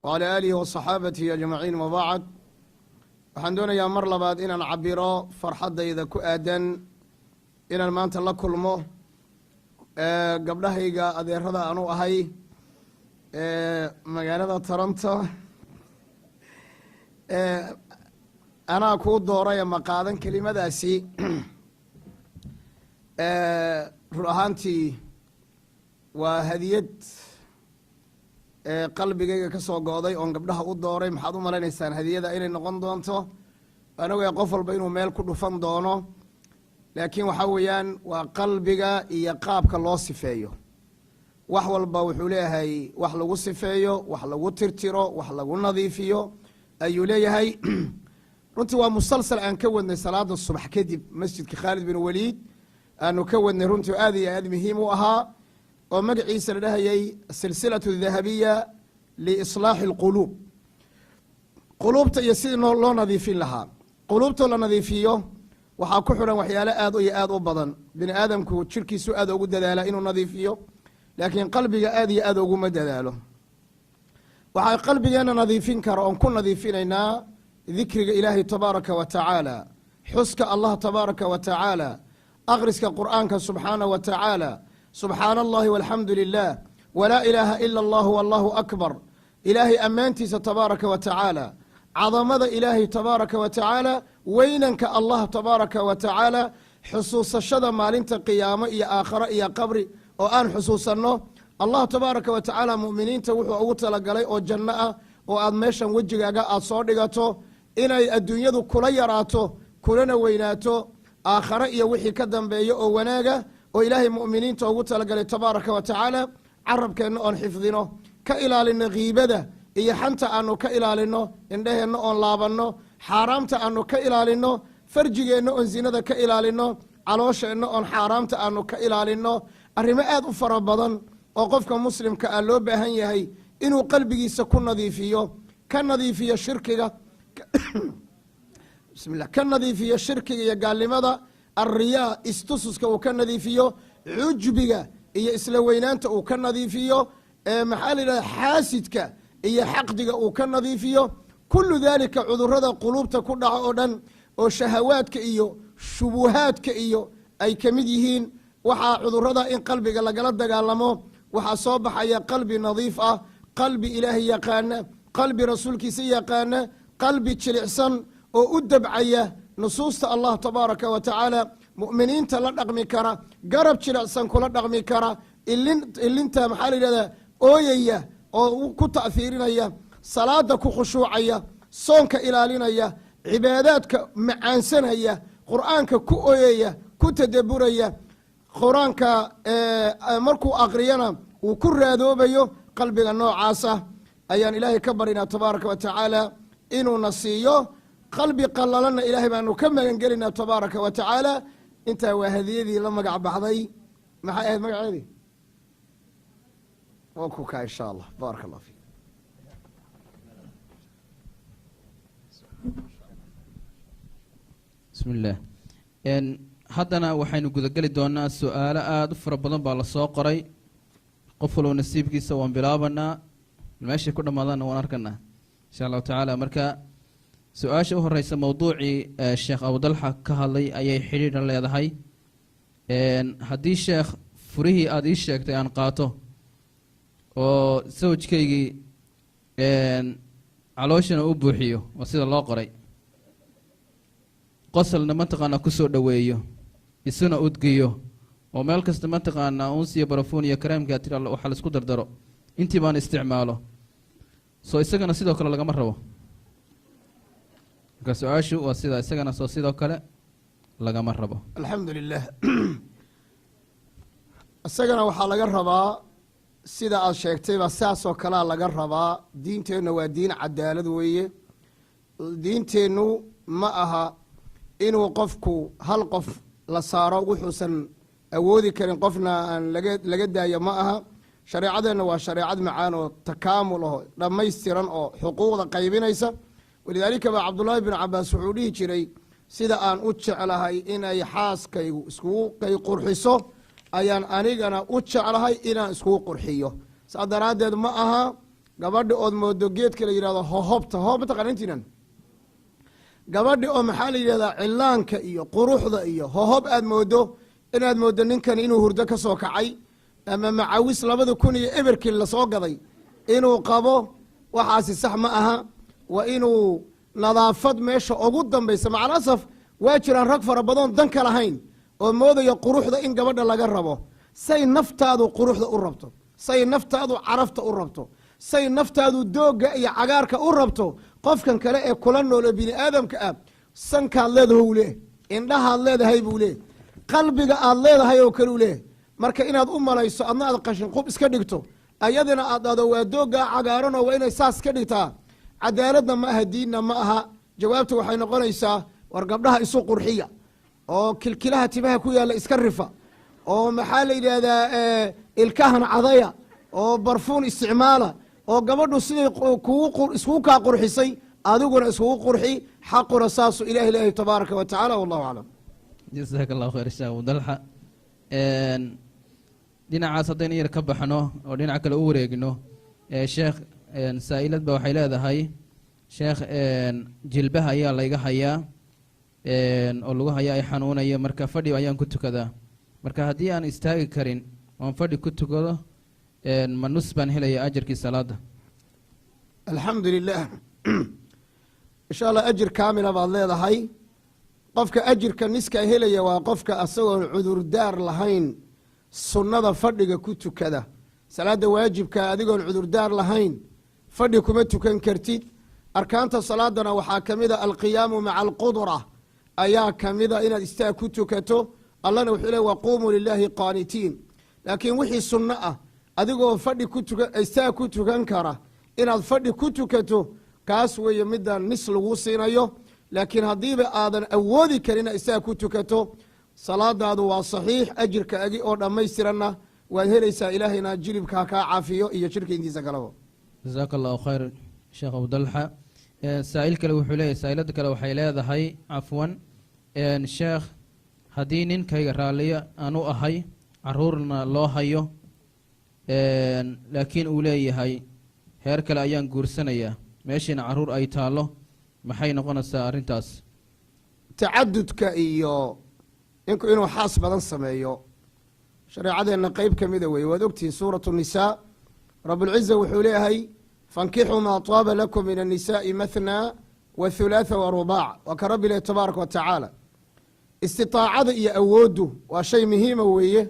وعلى آله وصحابته أجمعين وبعد waxaan doonayaa mar labaad inaan cabiro farxaddayda ku aadan inaan maanta la kulmo gabdhahayga adeerada aanu ahay magaalada Toronto anaa kuu dooray ama qaadan kelimadaasi run ahaantii waa hadiyad qalbigayga ka soo go'day oon gabdhaha u dooray maxaad u maleynaysaan hadiyada inay noqon doonto anagu qof walba inuu meel ku dhufan doono laakiin waxa weeyaan waa qalbiga iyo qaabka loo sifeeyo wax walba wuxuu leeyahay wax lagu sifeeyo wax lagu tirtiro wax lagu nadiifiyo ayuu leeyahay runtii waa musalsal aan ka wadnay salaada subax kadib masjidka Khalid bin Walid aanu ka wadnay runtii aad iyo aad muhiim u ahaa oo magaciisa la dhahayay silsilatu dhahabiya li islaahi alqulub qulubta iyo sidii loo nadiifin lahaa qulubta la nadiifiyo waxaa ku xiran waxyaalo aad u badan bini aadamku jirkiisu aad ugu dadaala inuu nadiifiyo laakiin qalbiga aad iyo aad ugu ma dadaalo waxaa qalbigeena nadiifin kara oon ku nadiifinaynaa dikriga ilaahay tabaaraka wa tacaala xuska allah tabaaraka wa tacaala akhriska qur'aanka subxaanahu wa tacaala subxaana allahi walxamdu lilah walaa ilaaha ila allah wallahu akbar ilaahay ammaantiisa tabaaraka wa tacaala cadamada ilaahay tabaaraka wa tacaala weynanka allah tabaaraka wa tacaala xusuusashada maalinta qiyaamo iyo aakharo iyo qabri oo aan xusuusanno allah tabaaraka wa tacaala mu'miniinta wuxuu ugu talagalay oo janno ah oo aad meeshan wejigaaga aad soo dhigato inay adduunyadu kula yaraato kulana weynaato aakharo iyo wixii ka dambeeya oo wanaaga oo ilaahay mu'miniinta ugu talagalay tabaaraka wa tacaala carabkeenna oon xifdino ka ilaalino kiibada iyo xanta aanu ka ilaalino indhaheenna oon laabanno xaaraamta aanu ka ilaalino farjigeenna oon zinada ka ilaalino caloosheenna oon xaaraamta aanu ka ilaalino arrimo aad u fara badan oo qofka muslimka ah loo baahan yahay inuu qalbigiisa ku nadiifiyo ka nadiifiyo shirkiga bismillah ka nadiifiyo shirkiga iyo gaalnimada الرياء استسسك وكان نظيفيه عجبك إيا إسلا وينانت وكان نظيفيه محال حاسدك إيا حقدك وكان نظيفيه كل ذلك عذر هذا قلوب تكون عودا وشهواتك إيو شبهاتك إيو أي كمديهين وحا عذر هذا إن قلبك لقلت قالمو وحا صوبح يا قلبي نظيفة قلبي إلهي يقانا قلبي رسولك سيقانا قلبي تشلعسن وأدب عيه نصوص الله تبارك وتعالى مؤمنين تلا رقمي كرا قرب شلعسن كل رقمي كرا اللي انت محالي هذا اويا او كتأثيرنا صلاتك خشوعية صونك إلالينا عباداتك معنسنية قرآنك كؤية كتدبرية قرآنك مركو أغرينا وكل ذوبيو قلبنا النوع عاسة أيان إلهي كبرنا تبارك وتعالى إنو نصيو قلبي قللنا إلهي بأنه كمل نقلنا تبارك وتعالى انت وهذه لما قع بعضي معي مقعدي وكوكا إن شاء الله بارك الله فيك بسم الله إن حدنا وحين قد قلت دونا السؤال أدفر بدن بالسوقري قفلوا نسيب كيسا وانبلابنا الماشي كنا ماذا ونركنا إن شاء الله تعالى مركا سؤال شو الرئيس موضوعي الشيخ أبو ضلحة كهالي أي حرير اللي هاي إن هدي الشيخ فريه أدي الشيخ تيان قاته وسوج كي إن علوشنا أبوحيو وسيد الله قري قصلنا منطقة كسر دويو يسونا أدقيو ومالكست منطقة أنسي برفوني كريم قاتل الله وحل سكودر درو انتي بان استعماله سو يسجن سيدو كلا لقى مرة كسؤاشو وسيدا سجن سيدو كلا لقى مرة الحمد لله السجن وحال قربا سيدا الشيكتي بساسو كلا لقربا دينتينو ودين عدالة ويه دينتينو معها إنه قفكو هل قف لصارو وحسن أودي كرين قفنا أن لقد يا معها شريعتنا وشريعة معانا تكامله لما يستيران أو حقوق قيبينيسا ولذلك عبد الله بن عباس سعودي جري سيدا أن أتشع لها إن يحاس كي اسكو كي قرحيسو أيان أنيقنا أتشع لها إن اسكو قرحيو سأدرادد معها gabadhi ood moodo geedka la yidhahdo hohobta hohob mataqana intiinan gabadhi oo maxaa la yidhahdaa cilaanka iyo quruxda iyo hohob aad moodo inaad moodo ninkan inuu hurdo ka soo kacay ama macawis 2000 iyo eberkii lasoo gaday inuu qabo waxaasi sax ma aha waa inuu nadaafad meesha ugu dambaysa macalasaf waa jiraan rag fara badoon dan ka lahayn oo moodaya quruxda in gabadha laga rabo say naftaadu quruxda u rabto say naftaadu carafta u rabto say naftaadu doogga iyo cagaarka u rabto qofkan kale ee kula nool oo bini aadamka ah sankaad leedahay uu leeh indhahaad leedahay buu leeh qalbiga aad leedahay oo kale u leeh marka inaad u malayso adna aad qashin qub iska dhigto ayadina aad dhahdo waa dooggaa cagaaran oo waa inay saas ka dhigtaa cadaaladna ma aha diinna ma aha jawaabta waxay noqonaysaa war gabdhaha isu qurxiya oo kilkilaha timaha ku yaalla iska rifa oo maxaa la yidhaahdaa ilkahan cadaya oo barfuun isticmaala oo gabadhu siday iskugu kaa qurxisay adiguna iskugu qurxi xaquna saasu ilaahi tabaaraka wa tacaala wallahu aclam jasaaka allahu khayr sheekh abudalxa dhinacaas haddaynu yar ka baxno oo dhinac kale u wareegno sheekh saa'ilad ba waxay leedahay sheekh jilbaha ayaa layga hayaa oo lagu hayaa ay xanuunaya marka fadhi ayaan ku tukadaa marka haddii aan istaagi karin oon fadhi ku tukado ma nus baan helaya ajarkii salaada alxamdu lilah insha allah ajir kaamila baad leedahay qofka ajirka niska helaya waa qofka asagoon cudurdaar lahayn sunnada fadhiga ku tukada salaada waajibka adigoon cudurdaar lahayn fadhi kuma tukan kartid arkaanta salaadana waxaa ka mida alqiyaamu maca alqudra ayaa kamida inaad istaag ku tukato allahna wuxuu le waquumuu lilaahi qaanitiin laakiin wixii sunno ah adigoo fadhi istaag ku tukan kara inaad fadhi ku tukato kaas weeye midaan nis laguu siinayo laakiin haddiiba aadan awoodi karin inaad istaag ku tukato salaadaadu waa saxiix ajirka agi oo dhammaystiranna waad helaysaa ilaahayna jilibka kaa caafiyo iyo jirka intiisa kalaba jasaaka allahu khayr sheekh abudalxa saa'il kale wuxuu leeyahy saa'ilada kale waxay leedahay cafwan sheekh haddii ninkayga raalliyo aan u ahay caruurna loo hayo laakiin uu leeyahay heer kale ayaan guursanayaa meeshiina caruur ay taallo maxay noqonaysaa arrintaas tacadudka iyo ninku inuu xaas badan sameeyo shareecadeenna qeyb ka mida weye waad ogtihiin suuratu nisaa rabulciza wuxuu leeyahay fankixuu maa taaba lakum min annisaai mathna wa hulaatha wa rubaac waa ka rabbi leh tabaaraka wa tacaala istitaacada iyo awooddu waa shay muhiima weeye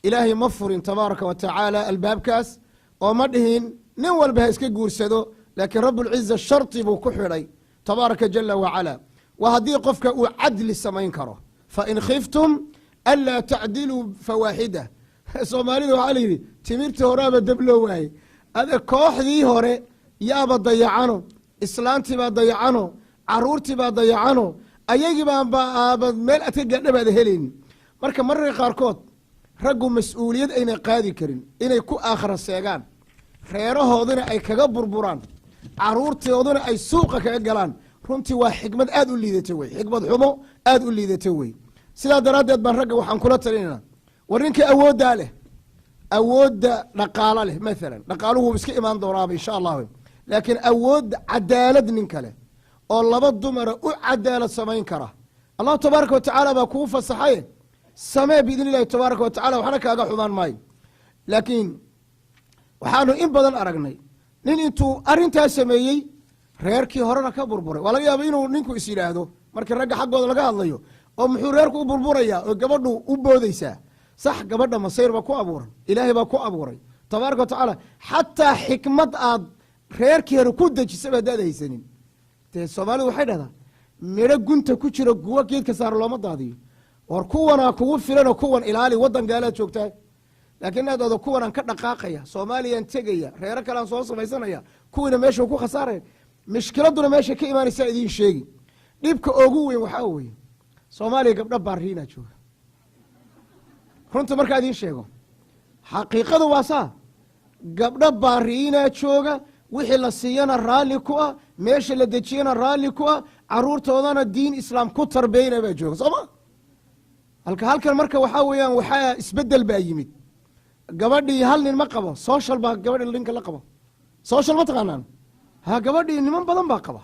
ilaahay ma furin tabaaraka wa tacaala albaabkaas oo ma dhihin nin walba ha iska guursado laakiin rabulciza shardi buu ku xidhay tabaaraka jala wacala waa haddii qofka uu cadli samayn karo fain khiftum anlaa tacdiluu fawaaxida soomaalida waxaa la yidhi timirtii horeaba dab loo waayey kooxdii hore yaaba dayacano islaantiibaa dayacano caruurtiibaa dayacano ayagiibaaba meel adka gaadhabaada helaynin marka mararka qaarkood raggu mas-uuliyad aynay qaadi karin inay ku aakhira seegaan reerahooduna ay kaga burburaan caruurtooduna ay suuqa kaga galaan runtii waa xikmad aad u liidata wey xikmad xumo aad u liidata wey sidaa daraaddeed baan ragga waxaan kula talinayna war ninka awooddaa leh awoodda dhaqaalo leh maalan dhaqaaluhu iska imaan doonaaba insha allah laakiin awoodda cadaalad nin kale oo laba dumara u cadaalad samayn kara allahu tabaaraka wa tacaala baa kuu fasaxaye samee biidn illahi tabaaraka wa tacala waxna kaaga xumaan maayo laakiin waxaanu in badan aragnay nin intuu arrintaa sameeyey reerkii horena ka burburay waa laga yaaba inuu ninku is yidhaahdo markii ragga xaggooda laga hadlayo oo muxuu reerku u burburayaa oo gabadhu u boodaysaa sax gabadha masayr baa ku abuuran ilaahay baa ku abuuray tabaaraka wa tacaala xataa xikmad aad reerkii hore ku dejisaba haddaad haysanin dee soomaalidu waxay dhahdaa midho gunta ku jira kuwa geedka saara looma daadiyo war kuwanaa kugu filanoo kuwan ilaali waddan gaalaad joogtaa laakiin inaad odo kuwanaan ka dhaqaaqaya soomaaliyaan tegaya reero kalean soo samaysanaya kuwiina meesha ku khasaaraya mishkiladuna meesha ka imaanaysaa idiin sheegi dhibka ugu weyn waxaa weeye soomaaliya gabdho baariinaa jooga runta markaa idiin sheego xaqiiqadu waa saa gabdho baariinaa jooga wixii la siiyana raalli ku ah meesha la dejiyana raalli ku ah caruurtoodana diin islaam ku tarbeyna baa jooga sooma halkan marka waxaa weeyaan waxaa isbedel baa yimid gabadhii hal nin ma qabo social baa gabadhi ninka la qabo social ma taqaanaan ha gabadhii niman badan baa qaba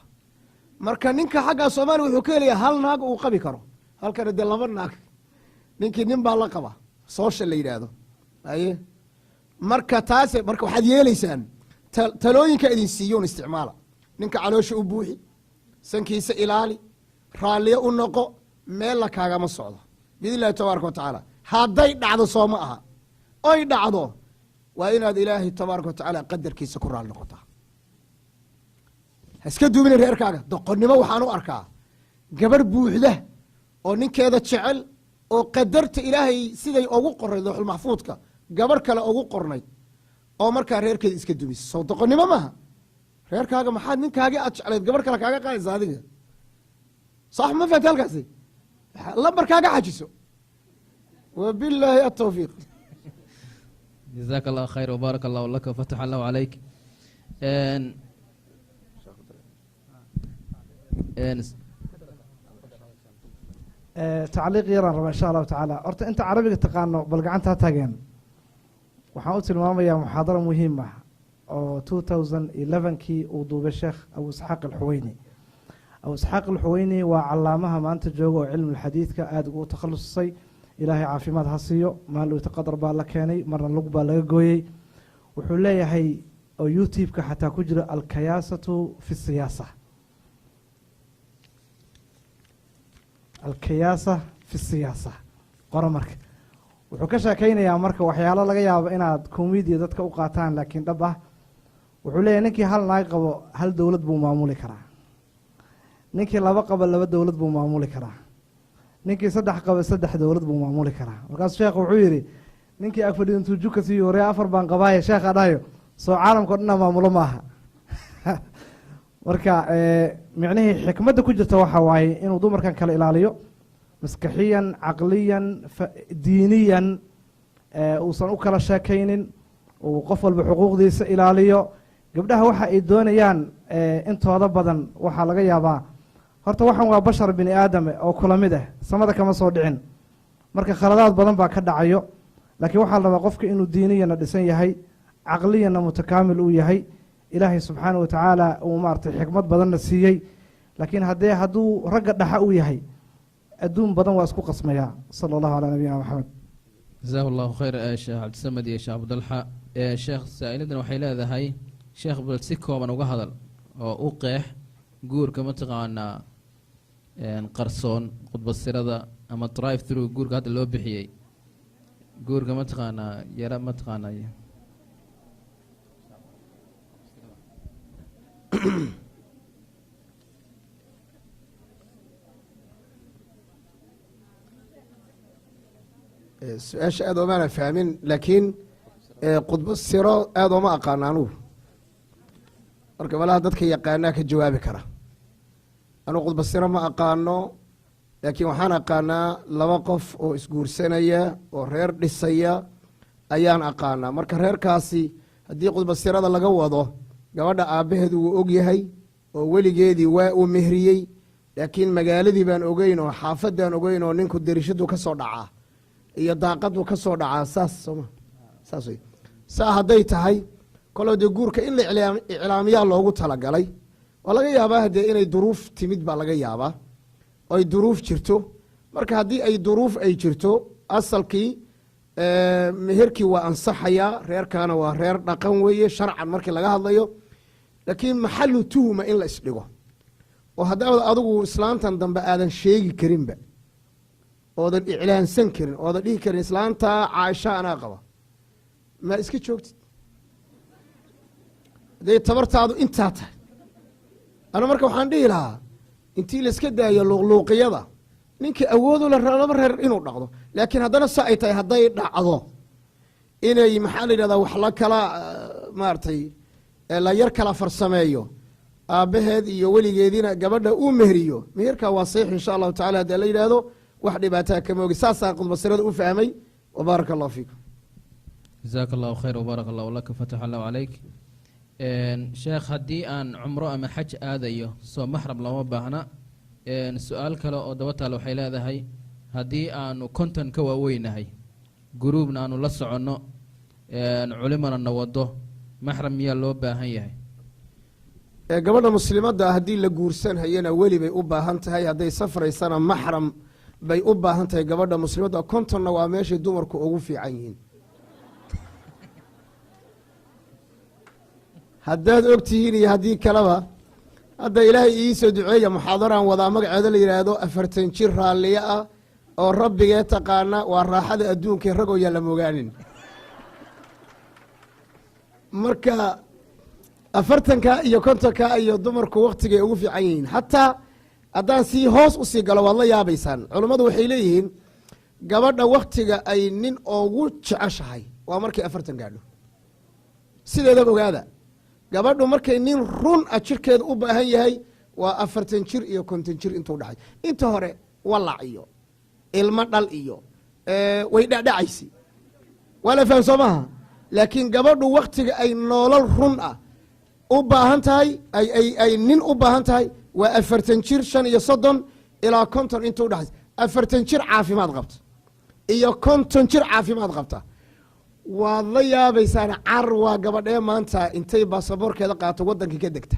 marka ninka xaggaa soomaaliya wuxuu ka helayaa hal naag uu qabi karo halkana dee 2 naag ninkii nin baa la qaba social la yidhaahdo aye marka taase marka waxaad yeelaysaan talooyinka idin siiyoon isticmaala ninka caloosha u buuxi sankiisa ilaali raalliyo u noqo meel la kaagama socdo biidn illahi tabaaraka wa tacaala hadday dhacdo soo ma aha oy dhacdo waa inaad ilaahay tabaaraka wa tacaala qadarkiisa ku raali noqotaa ha iska duubina reerkaaga doqonnimo waxaan u arkaa gabarh buuxda oo ninkeeda jecel oo qadarta ilaahay siday ugu qornayd looxul maxfuudka gabarh kale ugu qornayd oo markaa reerkeeda iska dumis soo doqonnimo maaha reerkaaga maxaad ninkaagii aad jeclayd gabarh kale kaaga qaadaysa adiga sax ma fahamta halkaasi lambarkaaga xajiso wabilaahi atawfiiq جزاك الله خير وبارك الله لك وفتح الله عليك tacliiq yaraan raba insha allahu tacaala horta inta carabiga taqaano bal gacantaa taageen waxaan u tilmaamayaa muxaadaro muhiim ah oo 2011kii uu duubay sheekh abu isxaaq alxuweyni abu isxaaq alxuweyni waa calaamaha maanta jooga oo cilmi lxadiidka aada ugu takhalusay ilaahay caafimaad ha siiyo maalin qadar baa la keenay marna lug baa laga gooyey wuxuu leeyahay oo youtube-ka xataa ku jira alkayaasatu fi siyaasa alkayaasa fi siyaasa qora marka wuxuu ka sheekeynayaa marka waxyaalo laga yaabo inaad komidiya dadka u qaataan laakiin dhab ah wuxuu leeyahay ninkii hal naag qabo hal dowlad buu maamuli karaa ninkii 2 qabo 2 dowlad buu maamuli karaa ninkii 3 qabo 3 dowlad buu maamuli karaa markaas sheekh wuxuu yidhi ninkii ag fadhiyo intuu juka siiyo hore 4 baan qabaaye sheekha dhahayo soo caalamka dhanna maamulo maaha marka micnihii xikmadda ku jirta waxa waaye inuu dumarkan kala ilaaliyo maskaxiyan caqliyan diiniyan uusan u kala sheekaynin uu qof walba xuquuqdiisa ilaaliyo gabdhaha waxa ay doonayaan intooda badan waxaa laga yaabaa horta waxan waa bashar bini aadame oo kula mid ah samada kama soo dhicin marka khaladaad badan baa ka dhacayo laakiin waxaa la rabaa qofka inuu diiniyana dhisan yahay caqliyana mutakaamil uu yahay ilaahay subxaana wa tacaala uu maaragtay xikmad badanna siiyey laakiin hadduu ragga dhaxa uu yahay adduun badan waa isku qasmayaa sala allahu calaa nabiyina maxamed جزاه الله خير sheekh cabdisamed iyo sheekh abdalxa sheekh saa-iladan waxay leedahay sheekh bal si kooban uga hadal oo u qeex guurka mataqaanaa qarsoon khudbasirada ama drive through guurka hadda loo bixiyey guurka mataqaanaa yara mataqaanaa su-aasha aad oomaana fahmin laakiin khudba siro aada ooma aqaano anugu marka malaha dadka yaqaanaa ka jawaabi kara anugu khudba siro ma aqaano laakiin waxaan aqaanaa 2 qof oo isguursanaya oo reer dhisaya ayaan aqaanaa marka reerkaasi haddii khudba sirada laga wado gabadha aabbaheedu wuu og yahay oo weligeedii waa uu mehriyey laakiin magaaladii baan ogeyn oo xaafadaan ogeyn oo ninku derishadu ka soo dhacaa iyo daaqadu ka soo dhacaa saas sooma saas wey saa hadday tahay koloo dee guurka in la iclaamiyaa loogu talagalay waa laga yaabaa haddee inay duruuf timid baa laga yaabaa oo ay duruuf jirto marka haddii ay duruuf ay jirto asalkii meherkii waa ansaxayaa reerkaana waa reer dhaqan weeye sharcan markii laga hadlayo laakiin maxalu tuhuma in la isdhigo oo haddaad adigu islaantan dambe aadan sheegi karinba oodan iclaansan karin oodan dhihi karin islaanta caaisha anaa qaba ma iska joogtid hadday tabartaadu intaa tahay ana marka waxaan dhihi lahaa intii layska daayo luuqluuqiyada ninkii awoodu la 2 reer inuu dhaqdo laakiin haddana sa ay tahay hadday dhacdo inay maxaa la yidhahdaa wax la kala maaragtay la yar kala farsameeyo aabbaheed iyo weligeediina gabadha uu mehriyo meherkaa waa saxiix insha allahu tacala haddii la yidhaahdo wax dhibaataa kama ogi saasaa khudbasirada u fahmay wabaaraka allahu fiikum jazaaka allahu khayr wbaaraka allahu laka fatax allahu calayk sheekh haddii aan cumro ama xaj aadayo soo maxram looma baahna su-aal kale oo daba taal waxay leedahay haddii aanu konton ka waaweynahay guruubna aanu la soconno culimana na wado maxram miyaa loo baahan yahay gabadha muslimadda haddii la guursan hayana weli bay u baahan tahay, hadday safraysana maxram bay u baahan tahay gabadha muslimadda. kontonna waa meeshay dumarku ugu fiican yihiin. haddaad og tihiin iyo haddii kaleba, hadda ilaahay iisoo duceeya muxaadaraan wadaa magaceeda la yidhaahdo 40 jir raalliye ah oo rabbigee taqaana, waa raaxada adduunkae ragoo yaan la mogaanin. marka 40ka iyo 50ka iyo dumarku waktigay ugu fiican yihiin. xataa haddaan sii hoos u sii galo waad la yaabaysaan. culummadu waxay leeyihiin gabadha waktiga ay nin ugu jeceshahay waa markay 40 gaadho. sideedaba ogaada, gabadhu markay nin run a jirkeeda u baahan yahay waa 40 jir iyo 50 jir intuu dhaxay. inta hore walac iyo ilmo dhal iyo way dhacdhacaysi, waa la faham soo maaha. laakiin gabadhu waktiga ay noolal run ah u baahan tahay, ay nin u baahan tahay waa 40 jir 35 ilaa 50 intuu dhaxay. 40 jir caafimaad qabta iyo 50 jir caafimaad qabta, waad la yaabaysaan. car waa gabadhee maanta intay baasaboorkeeda qaato waddankii ka degta.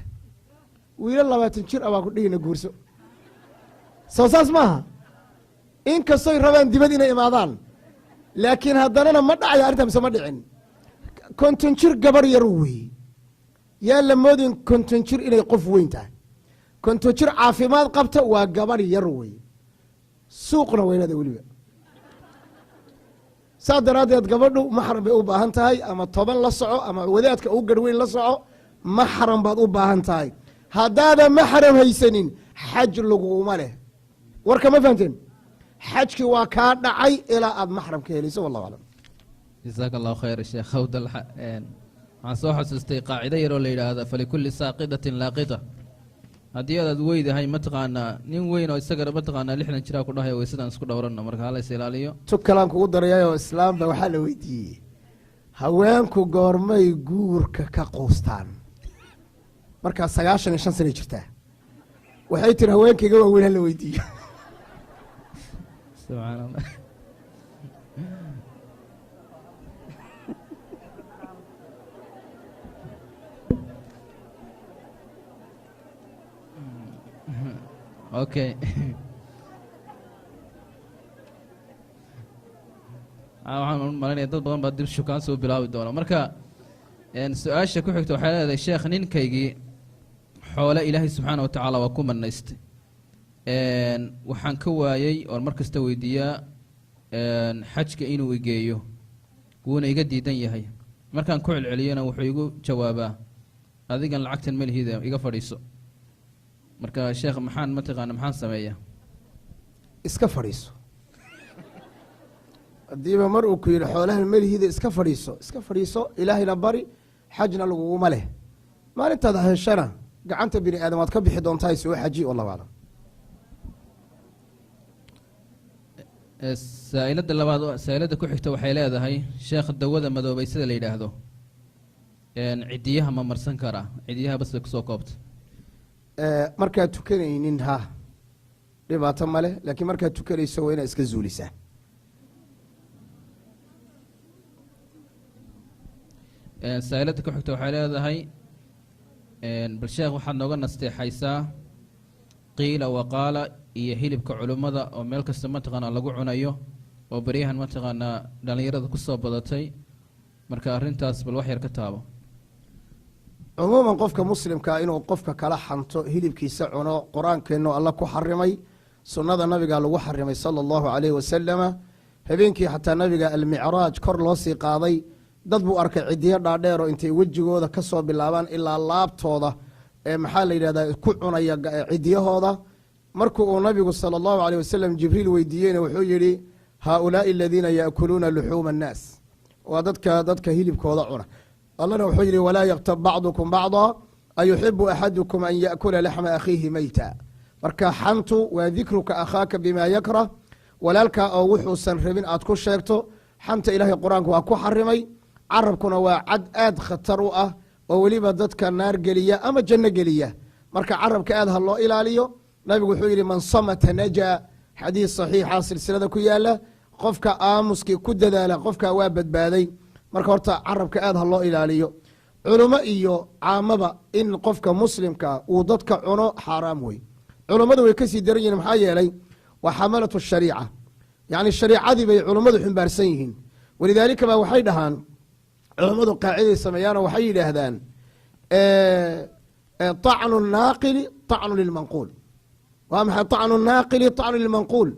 wiilal 20 jir abaa ku dhihina guurso, soo saas maaha. inkastoy rabaan dibad inay imaadaan, laakiin haddanana ma dhacaya arrintaa mise ma dhicin. 50 jir gabar yar weeye, yaa la moodin 50 jir inay qof weyn tahay. 50 jir caafimaad qabta waa gabar yar weeye, suuqna weynada weliba. saa daraaddeed gabadhu maxram bay u baahan tahay, ama 10 la soco ama wadaadka u garhweyn la soco, maxram baad u baahan tahay. haddaadan maxram haysanin xaj laguma leh. warka ma fahamteen? xajkii waa kaa dhacay ilaa aad maxram ka helayso. wallahu aclam. jasaaka allahu khayr sheekh hawdal. waxaan soo xasuustay qaacido yaroo la yidhaahda falikulli saaqidatin laaqita. haddii aad weydahay mataqaanaa nin weyn oo isagana mataqaanaa 60 jiraa ku dhahay waysadaan isku dhowranno, marka hala is ilaaliyo. tukalaan kugu darayayoo islaamba waxaa la weydiiyey haweenku goormay guurka ka quustaan. markaa 95 sana jirtaa. waxay tiri haweenkayga waa weyn hala weydiiyo. subxaan allah. okay. waxaan malanaya dad badan baa dib shukaan soo bilaabi doona. marka su-aasha ku xigta waxay leedahay sheekh, ninkaygii xoole ilaahay subxaana wa tacaala waa ku manaystay, waxaan ka waayey oon mar kasta weydiiyaa xajka inuu igeeyo, wuuna iga diidan yahay. markaan ku celceliyana wuxuu igu jawaabaa adigan lacagtan malihida iga fadhiiso. marka sheekh maxaan mataqaana maxaan sameeyaa? iska fadhiiso. haddiiba mar uu ku yidhi xoolahan malihida iska fadhiiso, iska fadhiiso. ilaahayna bari, xajna laguguma leh. maalintaad heshana gacanta bini aadam waad ka bixi doontaa soo xaji. wallahu aclam. saa'ilada labaad, saa'ilada ku xigta waxay leedahay sheekh, dawada madoobay sida la yidhaahdo cidiyaha ma marsan karaa? cidiyaha bas bay kusoo koobta. markaad tukanaynin ha dhibaato male, laakiin markaad tukanayso waa inaad iska zuulisaa. saa'ilada ku xigta waxay leedahay bal sheekh waxaad nooga nasteexaysaa qiila waqaala iyo hilibka culummada oo meel kasta mataqaanaa lagu cunayo, oo beryahan mataqaanaa dhallinyarada ku soo badatay. marka arrintaas bal wax yar ka taabo. cumuuman qofka muslimkaa inuu qofka kala xanto hilibkiisa cuno, qur-aankeenno alla ku xarimay, sunnada nabiga lagu xarimay sala allahu calayhi wasalama. habeenkii xataa nabiga almicraaj kor loo sii qaaday, dad buu arkay cidiyo dhaadheero intay wejigooda ka soo bilaabaan ilaa laabtooda maxaa la yidhahdaa ku cunaya cidiyahooda. markuu uu nabigu sala allahu calayh wasalam jibriil weydiiyeyna wuxuu yidhi haaulaai aladiina yaakuluuna luxuuma annaas, waa dadka hilibkooda cuna. allana wuxuu yidhi walaa yaktab bacdukum bacda ayuxibu axadukum an yaakula laxma akhiihi meyta. marka xantu waa dikruka akhaaka bima yakrah, walaalkaa oo wuxuusan rabin aad ku sheegto. xanta ilaahay qur-aanka waa ku xarimay. carabkuna waa cad aad khatar u ah oo weliba dadka naar geliya ama janno geliya. marka carabka aad ha loo ilaaliyo. nabigu wuxuu yidhi man samata najaa, xadiis saxiixa silsilada ku yaala. qofka aamuskii ku dadaala qofkaa waa badbaaday. marka horta carabka aad ha loo ilaaliyo. culummo iyo caamaba in qofka muslimka uu dadka cuno xaaraam wey. culummadu way kasii daran yihiin, maxaa yeelay waa xamalatu shariica, yacni shariicadii bay culummadu xumbaarsan yihiin. walidaalika ba waxay dhahaan culummadu qaaciday sameeyaanoo waxay yidhaahdaan طacnu naaqili طacnu lilmanquul. waa maxay طacnu naaqili طacnu lilmanquul?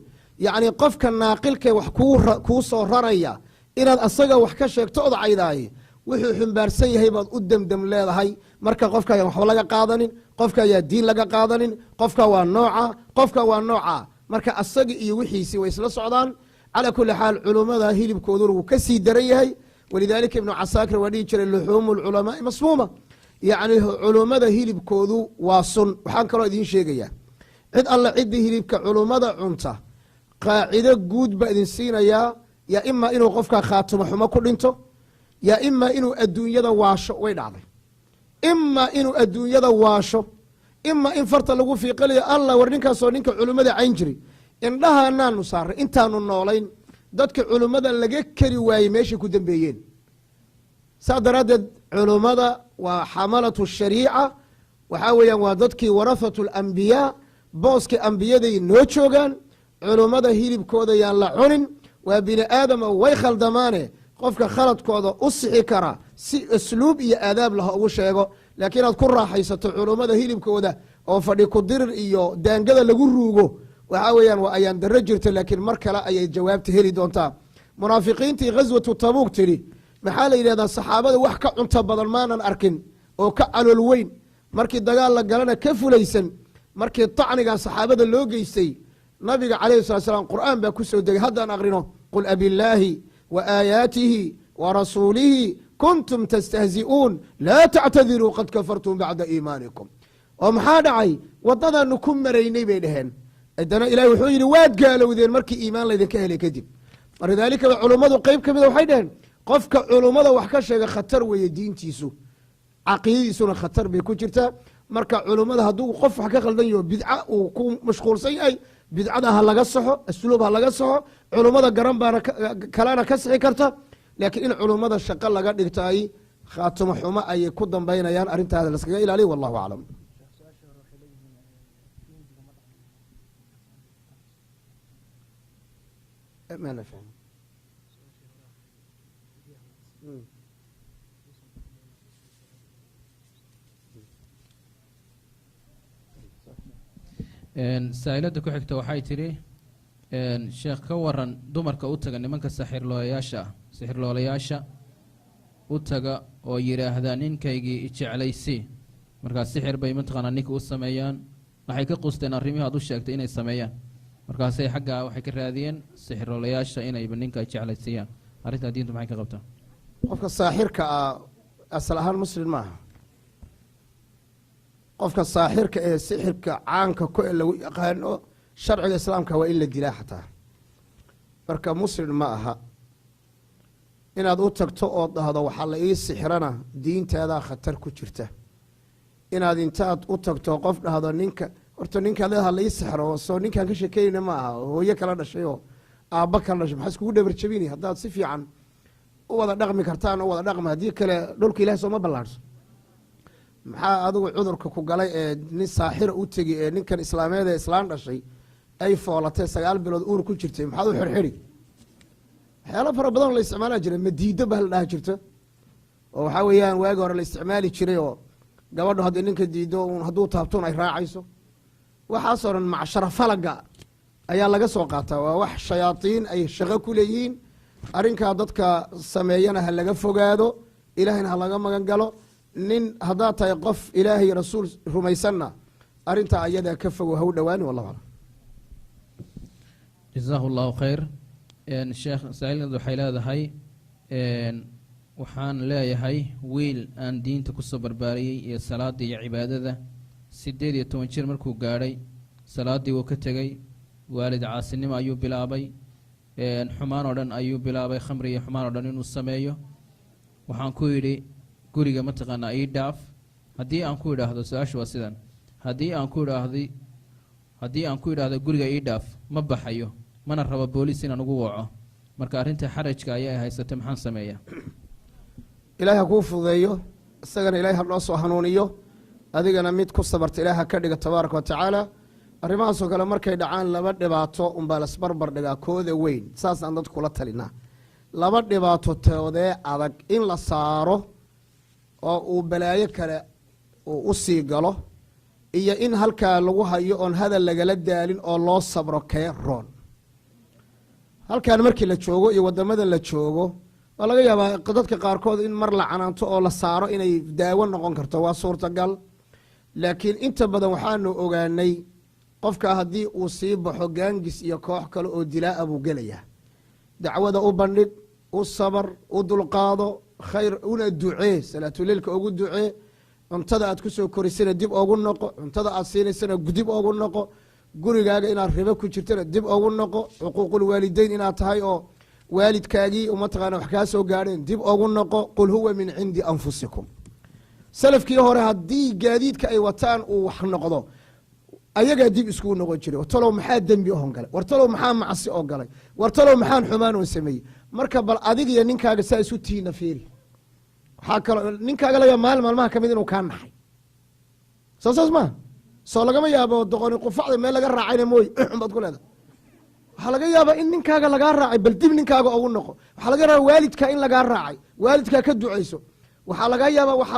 yacni qofka naaqilkee wax kuu soo raraya inaad asaga wax ka sheegto ood caydaaye wuxuu xumbaarsan yahay baad u demdem leedahay. marka qofka ayaan waxba laga qaadanin, qofka ayaa diin laga qaadanin, qofka waa nooca, qofka waa nooca. marka asaga iyo wixiisii way isla socdaan. calaa kuli xaal culummada hilibkooduna wuu ka sii daran yahay. walidaalika ibnu casaakir waa dhihi jiray luxuumu lculamaai masmuuma, yacni culummada hilibkoodu waa sun. waxaan kaloo idiin sheegayaa cid alla ciddii hilibka culummada cunta qaacido guud baa idin siinayaa. yaa imaa inuu qofka khaatimo xumo ku dhinto, yaa imaa inuu adduunyada waasho, way dhacday. imaa inuu adduunyada waasho, imaa in farta lagu fiiqalayo allah war ninkaasoo ninka culummada cayn jiri. indhahaanaanu saaray intaanu noolayn dadka culummada laga keri waayey meeshay ku dambeeyeen. saas daraaddeed culummada waa xamalatu shariica, waxaa weeyaan waa dadkii warahatu alambiyaa, booska ambiyaday noo joogaan. culummada hilibkooda yaan la cunin. waa bini aadama way khaldamaane, qofka khaladkooda u sixi kara si asluub iyo aadaab laha ugu sheego. laakiin inaad ku raaxaysato culummada hilibkooda oo fadhi ku dirir iyo daangada lagu ruugo, waxaa weeyaan waa ayaan darro jirta. laakiin mar kale ayay jawaabta heli doontaa. munaafiqiintii ghaswatu tabuuk tidhi maxaa la yidhahdaa saxaabada wax ka cunto badan maanan arkin oo ka calool weyn, markii dagaal la galana ka fulaysan. markii tacnigaa saxaabada loo geystay nabiga calayhi salatu salaam qur'aan baa ku soo degay. haddaan aqrino qul abillaahi wa aayaatihi wa rasuulihi kuntum tastahzi'uun laa tactadiruu qad kafartum bacda iimaanikum. oo maxaa dhacay? waddadaanu ku maraynay bay dhaheen. haddana ilahi wuxuu yidhi waad gaalowdeen markii iimaan laydinka helay kadib. walidaalika culummadu qeyb ka mida waxay dhaheen qofka culummada wax ka sheega khatar weeye diintiisu, caqiidadiisuna khatar bay ku jirtaa. marka culummada hadduu qof wax ka khaldan yaho bidca uu ku mashquulsan yahay, bidcada ha laga saxo, asluub ha laga saxo. culummada garan baana kalena ka sixi karta. laakiin in culummada shaqo laga dhigtaay khaatimo xumo ayay ku dambaynayaan. arrintaada laskaga ilaaliya. wallahu aclam. saa'ilada ku xigta waxay tidhi sheekh ka waran dumarka u taga nimanka sixirloolayaasha u taga oo yidhaahdaa ninkaygii ijeclaysii, markaa sixir bay mataqaanaa ninka u sameeyaan. waxay ka qusteen arrimihii aad u sheegtay inay sameeyaan, markaasay xaggaa waxay ka raadiyeen sixirloolayaasha inayba ninka ay jeclaysiiyaan. arrintaa diintu maxay ka qabtaa? qofka saaxirka ah asal ahaan muslim maaha. qofka saaxirka ee sixirka caanka ku lagu yaqaano sharciga islaamka waa in la dilaa xataa. marka muslim ma aha. inaad u tagto oo dhahdo waxaa la ii sixirana diintaadaa khatar ku jirta. inaad intaad u tagto qof dhahdo ninka horta ninkaad leedaha la ii sixiro soo ninkaan ka sheekeynayna ma aha, hooyo kala dhashay oo aabba kala dhashay, maxaa iskugu dhabar jabini? haddaad si fiican u wada dhaqmi kartaan u wada dhaqma, haddii kale dhulka ilahi sooma ballaarhso. maxaa adigu cudurka ku galay ee nin saaxira u tegi ee ninkan islaameed ee islaan dhashay ay foolatay 9 bilood uur ku jirtay maxaad u xirxiri? waxyaalo fara badan la isticmaala jiray, madiido baa la dhaha jirto oo waxaa weeyaan waagi hore la isticmaali jiray oo gabadho haddii ninka diido hadduu taabtoon ay raacayso. waxaasoo dhan macshara falaga ayaa laga soo qaataa. waa wax shayaadiin ay shaqo ku leeyihiin. arrinkaa dadka sameeyana ha laga fogaado, ilaahayna ha laga magan galo. nin haddaad tahay qof ilaahay rasuul rumaysanna arrintaa ayadaa ka fogo ha u dhowaani. wallahu aclam. jazaahu allahu khayr. sheekh saaiilad waxay leedahay waxaan leeyahay wiil aan diinta kusoo barbaariyey iyo salaada iyo cibaadada 18 jir markuu gaadhay salaadii wuu ka tegey, waalid caasinimo ayuu bilaabay, xumaan oo dhan ayuu bilaabay, khamri iyo xumaan oo dhan inuu sameeyo. waxaan ku yidhi guriga mataqaanaa ii dhaaf. haddii aan ku idhaahdo su-aashu waa sidan, haddii aan ku idhaahdo guriga ii dhaaf ma baxayo, mana rabo booliis inaan ugu waco. marka arrinta xarajka ayaa haysatay, maxaan sameeyaa? ilaahi ha kuu fududeeyo. isagana ilaahay ha noo soo hanuuniyo adigana mid ku sabarta ilaah ha ka dhiga tabaaraka wa tacaala arrimahaasoo kale markay dhacaan laba dhibaato unbaa lasbarbar dhigaa kooda weyn saasaan dadku kula talinaa laba dhibaato toodee adag in la saaro oo uu balaayo kale uu u sii galo iyo in halkaa lagu hayo oon hadal lagala daalin oo loo sabro kee roon halkaan markii la joogo iyo waddamada la joogo waa laga yaabaa dadka qaarkood in mar la canaanto oo la saaro inay daawo noqon karto waa suurtagal laakiin inta badan waxaanu ogaanay qofka haddii uu sii baxo gaangis iyo koox kale oo dilaa'a buu gelayaa dacwada u bandhig u sabar u dulqaado khayr una ducee salaatuleilka ugu ducee cuntada aad ku soo korisana dib ogu noqo cuntada aad siinaysana dib ogu noqo gurigaaga inaad ribo ku jirtana dib ogu noqo xuquuqul waalideyn inaad tahay oo waalidkaagii mataqaana wax kaa soo gaadheen dib ogu noqo qul huwa min cindi anfusikum salafkii hore haddii gaadiidka ay wataan uu wax noqdo ayagaa dib iskugu noqon jiray wartalow maxaa dembi ohon galay wartalow maxaa macsi oo galay wartalow maxaan xumaan oo sameeyey marka bal adig iyo ninkaaga saa isu tihiina fiiri waxaa kaloo ninkaaga laga maalmaha ka mid inuu kaa naxay soo saas maa soo lagama yaabo doqoni qufacda meel laga raacayna mooy uxun baad ku leedahay waxaa laga yaabaa in ninkaaga lagaa raacay bal dib ninkaaga ugu noqo waxaa laga yaabaa waalidka in lagaa raacay waalidkaa ka ducayso waxaa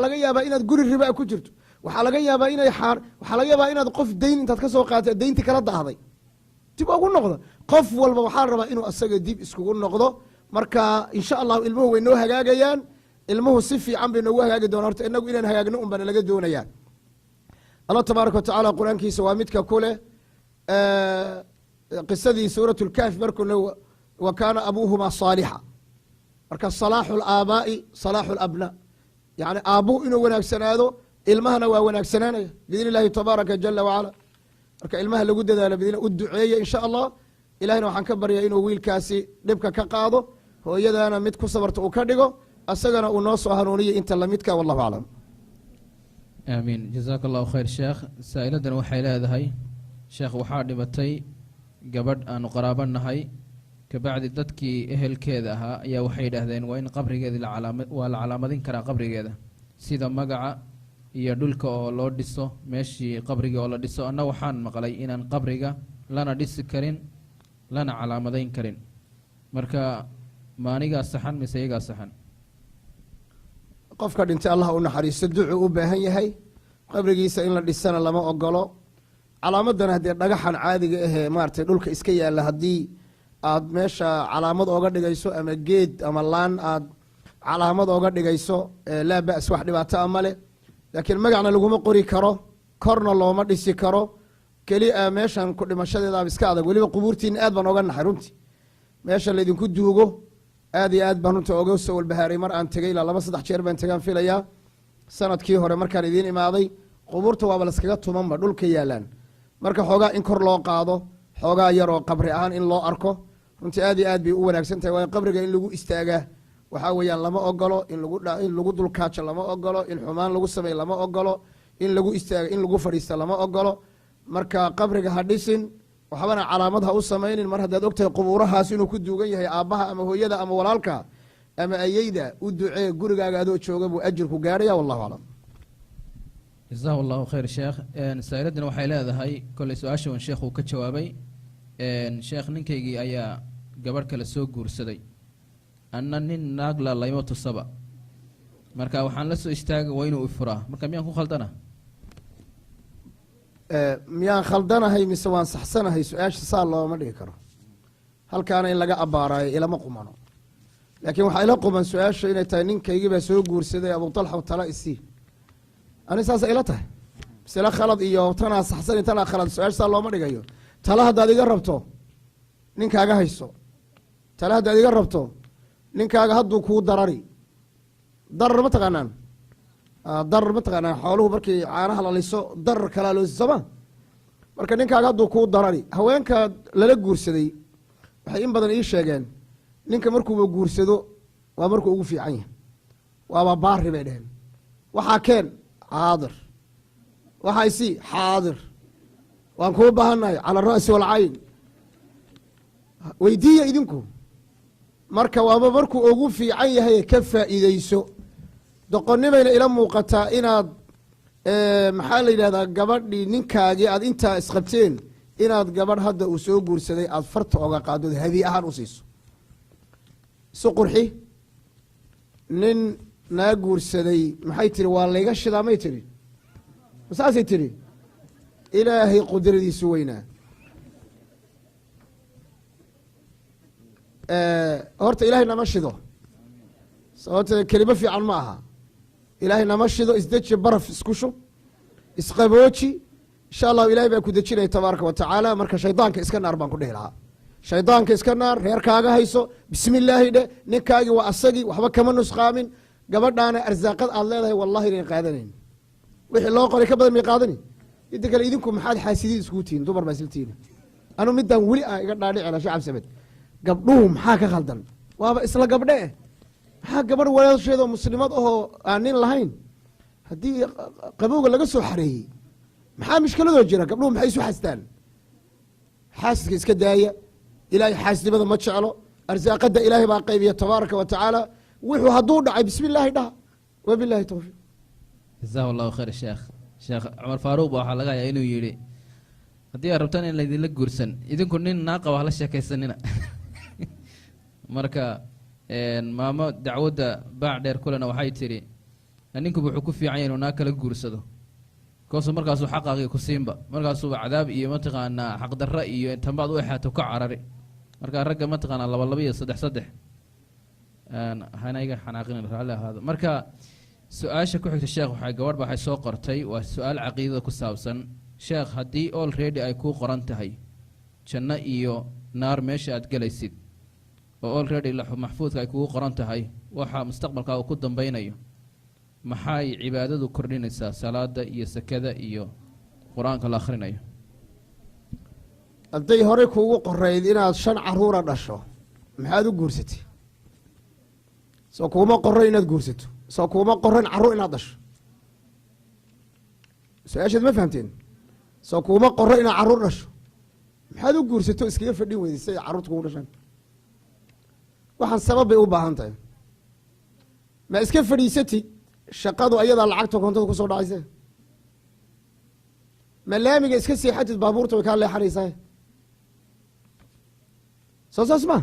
laga yaabaa inaad guri ribaa ku jirto waxaa laga yaabaa waxaa laga yaabaa inaad qof dayn intaad ka soo qaatay dayntii kala dahday dib ugu noqdo qof walba waxaa rabaa inuu asaga dib iskugu noqdo marka insha allahu ilmuhu way noo hagaagayaan ilmuhu si fiican bay noogu hagaagi doona horta inagu inaan hagaagno un bana laga doonayaa allah tabaaraka wa tacaala qur-aankiisa waa midka ku leh qisadii suurat lkaafi markuu wa kaana abuuhumaa saalixa marka salaaxu laabaa'i salaaxu labnaa yani aabbuhu inuu wanaagsanaado ilmahana waa wanaagsanaanaya biidn illahi tabaaraka jala wacala marka ilmaha lagu dadaalo bidn u duceeya insha allah ilahina waxaan ka baryaa inuu wiilkaasi dhibka ka qaado hooyadana mid ku sabarta uu ka dhigo asagana uu noo soo hanuuniyo inta lamidka wallahu aclam aamiin jazaaka allahu khayr sheekh saa'iladan waxay leedahay sheekh waxaa dhimatay gabadh aanu qaraabo nahay kabacdi dadkii ehelkeeda ahaa ayaa waxay yidhaahdeen waa in qabrigeedii waa la calaamadin karaa qabrigeeda sida magaca iyo dhulka oo loo dhiso meeshii qabrigii oo la dhiso anna waxaan maqlay inaan qabriga lana dhisi karin lana calaamadayn karin marka maanigaa saxan mise iyagaa saxan qofka dhintay allah u naxariisto ducuu u baahan yahay qabrigiisa in la dhisana lama ogolo calaamadana haddee dhagaxan caadiga ahee maaratay dhulka iska yaalla haddii aad meesha calaamad ooga dhigayso ama geed ama laan aad calaamad ooga dhigayso laa ba'as wax dhibaato a male laakiin magacna laguma qori karo korna looma dhisi karo kelia meeshan ku dhimashadeedaaba iska adag weliba qubuurtiina aad baan oga naxay runtii meesha laydinku duugo aad iyo aad baan runta oga soo walbahaaray mar aan tegey ilaa 2-3 jeer baan tegaan filayaa sanadkii hore markaan idiin imaaday qubuurta waaba laskaga tumanba dhulka yaalaan marka xoogaa in kor loo qaado xoogaa yar oo qabri ahaan in loo arko runtii aad iyo aad bay u wanaagsan tahay waayo qabriga in lagu istaagaa waxaa weeyaan lama ogolo in lagu dulkaajo lama ogolo in xumaan lagu sameey lama ogolo in lagu istaaga in lagu fadhiista lama ogolo marka qabriga ha dhisin waxbana calaamad ha u samaynin mar haddaad ogtahay qubuurahaas inuu ku duugan yahay aabbaha ama hooyada ama walaalka ama ayeyda u ducee gurigaaga adoo jooga buu ajirku gaarhaya wallahu aclam jazahu allahu khayr sheekh saa'iladan waxay leedahay kolley su-aasha un sheekh uu ka jawaabay sheekh ninkaygii ayaa gabadh kale soo guursaday anna nin naagla laymo tusaba marka waxaan la soo istaaga waa inuu ifuraa marka miyaan ku khaldana miyaan khaldanahay mise waan saxsanahay su-aasha saa looma dhigi karo halkaana in laga abbaaraayo ilama qumano laakiin waxaa ila quman su-aasha inay tahay ninkaygibaa soo guursaday abu talxa tala isii ani saasa ila tahay misle khalad iyo tanaa saxsan tanaa khalad su-aasha saa looma dhigayo tala haddaad iga rabto ninkaaga hayso tala haddaad iga rabto ninkaaga hadduu kuu darari darar ma taqaanaan darar ma taqaanaan xooluhu markii caanaha la liso darar kalaa loo sooma marka ninkaaga hadduu kuu darari haweenka lala guursaday waxay in badan ii sheegeen ninka markuuba guursado waa markuu ugu fiican yahay waaba baari bay dheheen waxaa keen xaadir waxaa isii xaadir waan kuu baahannahay cala ara'si walcayn weydiiya idinku marka waaba markuu ugu fiican yahay ka faa'iideyso doqonnimayna ila muuqataa inaad maxaa la yidhahdaa gabadhii ninkaagii aad intaa isqabteen inaad gabadh hadda uu soo guursaday aad farta oga qaadod hadiye ahaan u siiso isu qurxi nin naa guursaday maxay tiri waa layga shidaa may tiri saasay tiri ilaahay qudradiisu weynaa horta ilaahay nama shido sababta kelimo fiican ma aha ilaahay nama shido isdeji baraf isku shub isqabooji insha allahu ilahay baa ku dejinaya tabaaraka wa tacaala marka shaydaanka iska naar baan ku dhihi lahaa shaydaanka iska naar reerkaaga hayso bismi illaahi dhe ninkaagii waa asagii waxba kama nusqaamin gabadhaana arsaaqad aad leedahay wallahi inayn qaadanayn wixii loo qoray ka badan may qaadani inta kale idinku maxaad xaasidiin iskugu tihiin dumar baa islatihiin anu midaan weli ah iga dhaadhicina shacab samed gabdhuhu maxaa ka khaldan waaba isla gabdhe maxaa gabadh walaasheedoo muslimad ahoo aan nin lahayn haddii qabowga laga soo xareeyey maxaa mishkiladoo jira gabdhuhu maxay isu xastaan xaasidka iska daaya ilaahay xaasidnimada ma jeclo arsaaqada ilaahay baa qaybiya tabaaraka wa tacaala wuxuu hadduu dhacay bismi illaahi dhaha wabilahi towfiiq jazahu allahu khayr sheekh cumar faaruuq ba waxaa laga hayaa inuu yidhi haddii aad rabtaan in laydinla guursan idinku nin naaqaba hala sheekaysanina marka maamo dacwadda baac dheer kulena waxay tidhi ninkuba wuxuu ku fiican yahay inuu naag kala guursado koosu markaasuu xaqaagii ku siinba markaasuuba cadaab iyo mataqaanaa xaqdarra iyo tambaad u exaato ka carari marka ragga mataqaanaa laba iyo saddex hana iga xanaaqin raalli ahaado marka su-aasha ku xigta sheekh waxay gabadh ba waxay soo qortay waa su-aal caqiidada ku saabsan sheekh haddii already ay kuu qoran tahay janno iyo naar meesha aad gelaysid oo already maxfuudka ay kugu qoran tahay waxa mustaqbalkaa uu ku dambeynayo maxay cibaadadu kordhinaysaa salaada iyo sakada iyo qur-aanka la akhrinayo hadday horey kuugu qorayd inaad 5 caruura dhasho maxaad u guursatay soo kuuma qoran inaad guursato soo kuuma qoran caruur inaad dhasho su-aashaad ma fahamteen soo kuuma qoran inaad caruur dhasho maxaad u guursato iskaga fadhin weyday si ay caruurta kugu dhashaan waxaan sabab bay u baahan tahay ma iska fadhiisatid shaqadu ayadaa lacagta koontada kusoo dhacaysa ma laamiga iska seexatid baabuurta way kaa leexanaysaa soo saas ma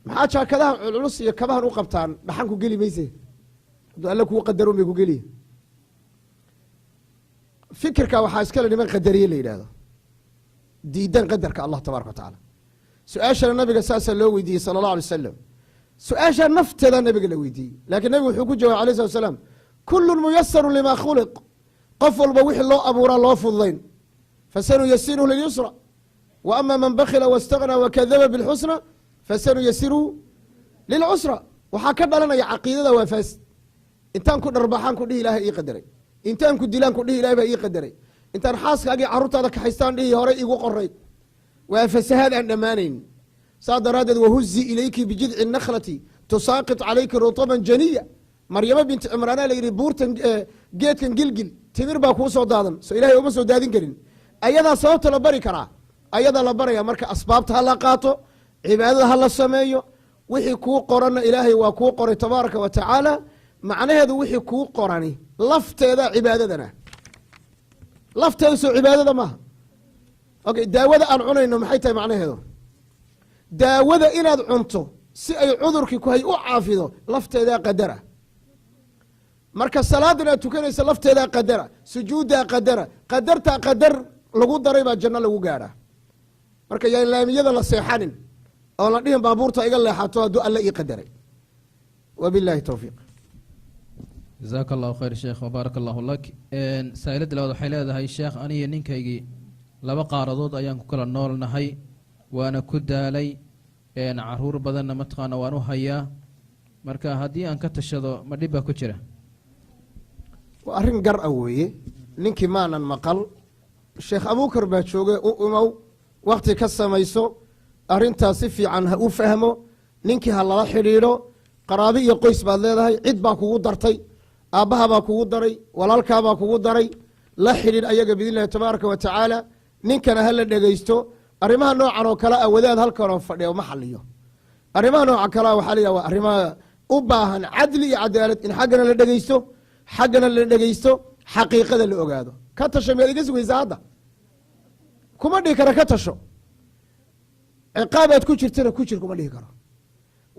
maxaa jaakadaha culculus iyo kabahan u qabtaan dhaxan ku geli mayse hadduu alle kuu qadaroon bay ku geliya fikirka waxaa iskale niman qadariye la yidhaahdo diidan qadarka allah tabaaraka wa tacaala su-aashana nabiga saasaa loo weydiiyey sala allahu alay wasalam su-aashaa nafteeda nabiga la weydiiyey laakiin nabigu wuxuu ku jawabay alayh salatu wasalaam kullun muyasaru lima khuliq qof walba wixii loo abuuraa loo fududayn fasanuyasiruhu lilyusra wa ama man bakila wastagna wakadaba bilxusna fasanuyasiruhu lilcusra waxaa ka dhalanaya caqiidada waa faasid intaan ku dharbaxaan ku dhihi ilahay ii qadaray intaan ku dilaan ku dhihi ilahay baa ii qadaray intaan xaaskaagii carruurtaada kaxaystaan dhihi horey igu qorayd waa fasahaad aan dhammaanayn saa daraaddeed wahuzi ilayki bijidci nakhlati tusaaqit calayki rutaban janiya maryamo binti cimraana la yidhi buurtan geedkan gilgil timir baa kuu soo daadan soo ilahay uma soo daadin karin ayadaa sababta la bari karaa ayadaa la baraya marka asbaabta ha la qaato cibaadada ha la sameeyo wixii kuu qoranna ilaahay waa kuu qoray tabaaraka wa tacaala macnaheedu wixii kuu qorani lafteeda cibaadadana lafteeda soo cibaadada maaha okay daawada aan cunayno maxay tahay macnaheedu daawada inaad cunto si ay cudurkii ku hay u caafido lafteedaa qadara marka salaadan aad tukanaysa lafteedaa qadara sujuuddaa qadara qadartaa qadar lagu daray baa janno lagu gaadhaa marka yaan laamiyada la seexanin oo la dhihin baabuurta iga leexato hadduu alle ii qadaray wabillahi towfiiq jazaaka allahu khayr sheekh wabaaraka allahu lak saa-ilada labaad waxay leedahay sheekh aniyo ninkaygii 2 qaaradood ayaan ku kala noolnahay waana ku daalay caruur badanna mataqaana waan u hayaa marka haddii aan ka tashado ma dhib baa ku jira waa arrin gar a weeye ninkii maanan maqal sheekh abuukar baa jooge u imow wakti ka samayso arrintaas si fiican ha u fahmo ninkii ha lala xidhiidho qaraabi iyo qoys baad leedahay cid baa kugu dartay aabbaha baa kugu daray walaalkaa baa kugu daray la xidhiidh ayaga biidn illahi tabaaraka wa tacaala ninkana ha la dhegaysto arrimaha noocan oo kale a wadaad halkanoo fadhiya ma xaliyo arrimaha nooca kalea waxaa la yidhaha waa arrimaha u baahan cadli iyo cadaalad in xaggana la dhegaysto xaggana la dhegaysto xaqiiqada la ogaado ka tasho miyaad iga sugaysaa hadda kuma dhihi kara ka tasho ciqaabaad ku jirtana ku jir kuma dhihi karo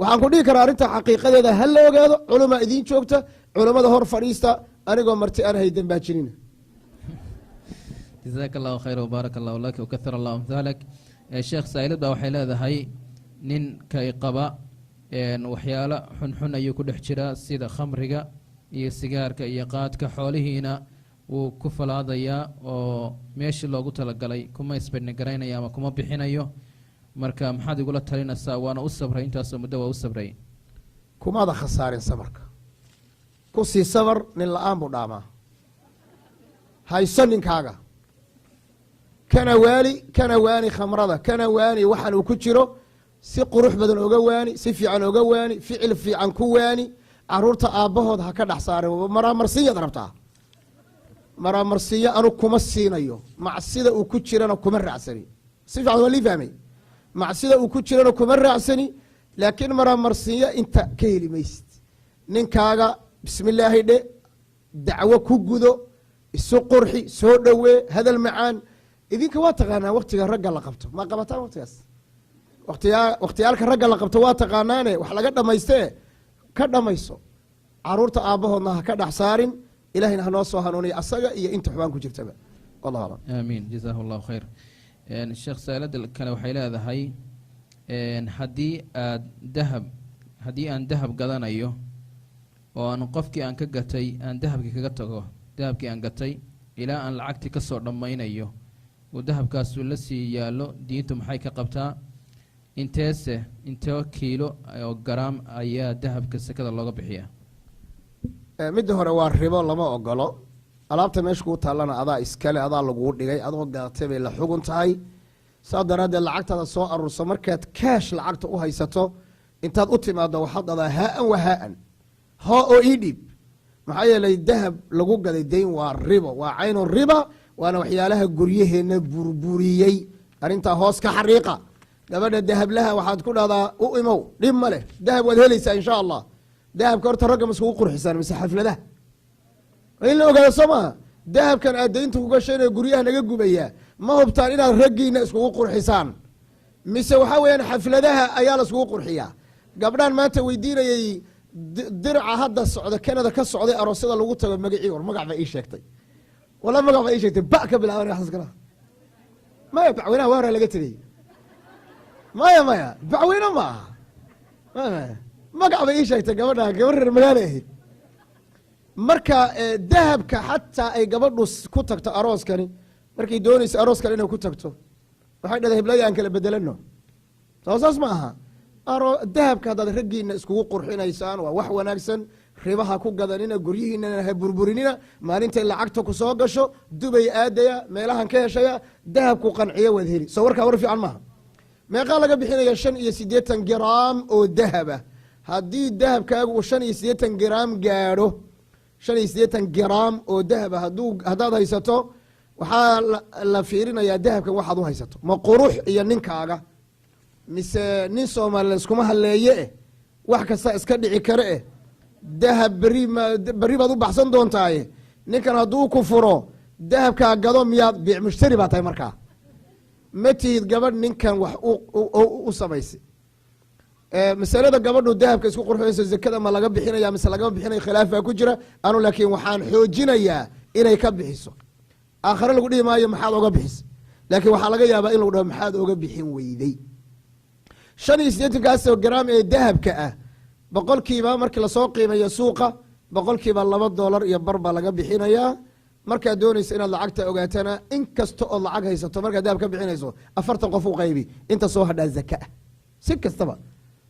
waxaan ku dhihi karaa arrinta xaqiiqadeeda ha la ogaado culamaa idiin joogta culammada hor fadhiista anigoo marti aan haydan baa jirina jazaaka allahu khayra wbaarak allahu laka wakahar allahu amhaalak sheekh saa'ilad baa waxay leedahay ninka qaba waxyaalo xunxun ayuu ku dhex jiraa sida khamriga iyo sigaarka iyo qaadka xoolihiina wuu ku falaadayaa oo meeshii loogu talagalay kuma isbadnigaraynaya ama kuma bixinayo marka maxaad igula talinaysaa waana u sabray intaasoo muddo waa u sabray kumaada khasaarin sabarka ku sii sabar nin la-aan buu dhaamaa hayso ninkaaga kana waani khamrada kana waani waxaan uu ku jiro si qurux badan oga waani si fiican oga waani ficil fiican ku waani caruurta aabbahood ha ka dhex saarin maraamarsiyaad rabtaa maraamarsiyo anu kuma siinayo macsida uu ku jirana kuma raacsani si fiican waa lii fahmay macsida uu ku jirana kuma raacsani laakiin maraamarsiyo inta ka heli maysid ninkaaga bismi illaahi dhe dacwo ku gudo isu qurxi soo dhowee hadal macaan idinka waa taqaanaa waktiga ragga la qabto ma qabataan waktigaas wakhtiyaalka ragga la qabto waa taqaanaane wax laga dhamaystee ka dhamayso caruurta aabbahoodna ha ka dhex saarin ilahayna hanoo soo hanuuniya asaga iyo inta xubaan ku jirtaba wallahu aclam aamiin jazaahu allahu khayr sheekh saalada kale waxay leedahay haddii aan dahab gadanayo oo aan qofkii aan ka gatay aan dahabkii kaga tago dahabkii aan gatay ilaa aan lacagtii ka soo dhammaynayo uu dahabkaasu la sii yaallo diintu maxay ka qabtaa intee kiilo oo garaam ayaa dahabka sekada looga bixiyaa midda hore waa ribo lama ogolo alaabta meesha kuu taallana adaa iskale adaa laguu dhigay adoo gadatay bay la xugun tahay saa daraaddeed lacagtaada soo aruurso markaad kaash lacagta u haysato intaad u timaado waxaad dhadaa haa-an wa haa-an hoo oo ii dhiib maxaa yeelay dahab lagu gaday dayn waa ribo waa caynu riba waana waxyaalaha guryaheenna burburiyey arrintaa hoos ka xariiqa gabadha dahablaha waxaad ku dhahdaa u imow dhib ma leh dahab waad helaysaa insha allah dahabka horta ragga ma iskugu qurxisaan mise xafladaha in la ogaado soo maaha dahabkan aad daynta ku gashaynao guryaha naga gubayaa ma hubtaan inaad raggiina iskugu qurxisaan mise waxaa weeyaan xafladaha ayaa la iskugu qurxiyaa gabdhaan maanta weydiinayay dirca hadda socda canada ka socday aroosyada lagu tago magacii war magac baa ii sheegtay wala magac baa ii sheegtay ba ka bilaaban maya bacweynaha waa hore laga tegey maya bacweyne ma aha magac bay ii sheegtay gabadha gabar reer magaalo ahayd marka dahabka xataa ay gabadhu ku tagto arooskani markay doonaysa arooskani inay ku tagto waxay dhahday hiblaya aan kala bedelano soo saas ma aha dahabka haddaad raggiina iskugu qurxinaysaan waa wax wanaagsan ribaha ku gadanina guryihiinana ha burburinina maalintay lacagta ku soo gasho dubay aadaya meelahan ka heshaya dahabku qanciyo waad heli soo warkaa war fiican maaha meeqaa laga bixinaya 5 garaam oo dahaba haddii dahabkaagu uu 5 garaam gaadho 5 garaam oo dahaba haddaad haysato waxaa la fiirinayaa dahabkan waxaad u haysato ma qurux iyo ninkaaga mise nin soomaali iskuma haleeye wax kasta iska dhici kare dahab berri baad u baxsan doontaaye ninkan hadduu ku furo dahabkaa gado miyaad biic mushtari baa tahay markaa ma tihid gabadh ninkan wax u samaysay masalada gabadhu dahabka isku qurxinayso zakada ma laga bixinaya mise lagama bixinayo khilaaf baa ku jira anu laakiin waxaan xoojinayaa inay ka bixiso aakhare lagu dhihi maayo maxaad oga bixisay laakiin waxaa laga yaabaa in lagu dhaho maxaad oga bixin weyday 5 garaam ee dahabka ah boqolkiiba markii lasoo qiimeeyo suuqa boqolkiiba $2 iyo bar baa laga bixinayaa markaad doonaysa inaad lacagta ogaatana in kasta ood lacag haysato markaad dahab ka bixinayso 40 qof u qaybi inta soo hadhaa zaka ah si kastaba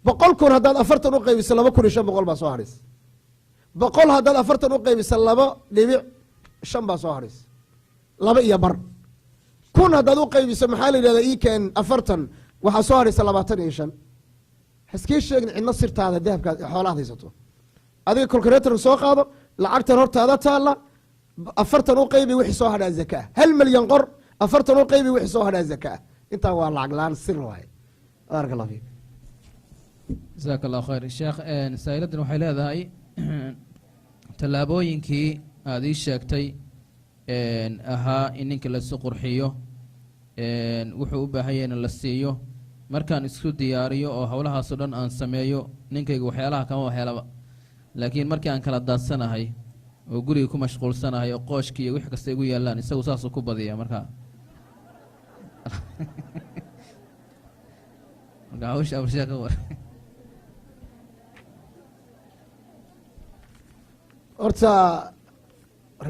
100 kun haddaad 40 u qaybiso 2,500 baa soo hadhays 100 haddaad 40 u qaybiso 2.5 baa soo hadhays 2 iyo bar kun haddaad u qaybiso maxaa la yidhahdaa iikeen 40 waxaa soo hadhaysa 25 haskii sheegin cidno sirtaada dahabkaad xoolaad haysato adiga kolkuleetar soo qaado lacagtan hortaada taalla 40 u qaybi wixii soo hadhaa zaka 1 milyan qor 40 u qaybi wixii soo hadhaa zaka intaa waa lacag laan sir waaye baarak allah fiik jazaaka allahu khayr sheekh saa'iladan waxay leedahay tallaabooyinkii aad ii sheegtay ahaa in ninka la isu qurxiyo wuxuu u baahan yahay in la siiyo markaan isku diyaariyo oo howlahaasoo dhan aan sameeyo ninkayga waxyaalaha kama waxyeelaba laakiin markii aan kala daadsanahay oo guriga ku mashquulsanahay oo qooshkii iyo wix kasta igu yaalaan isagu saasuu ku badiya markaa markaa hawsha abrshaa ka war horta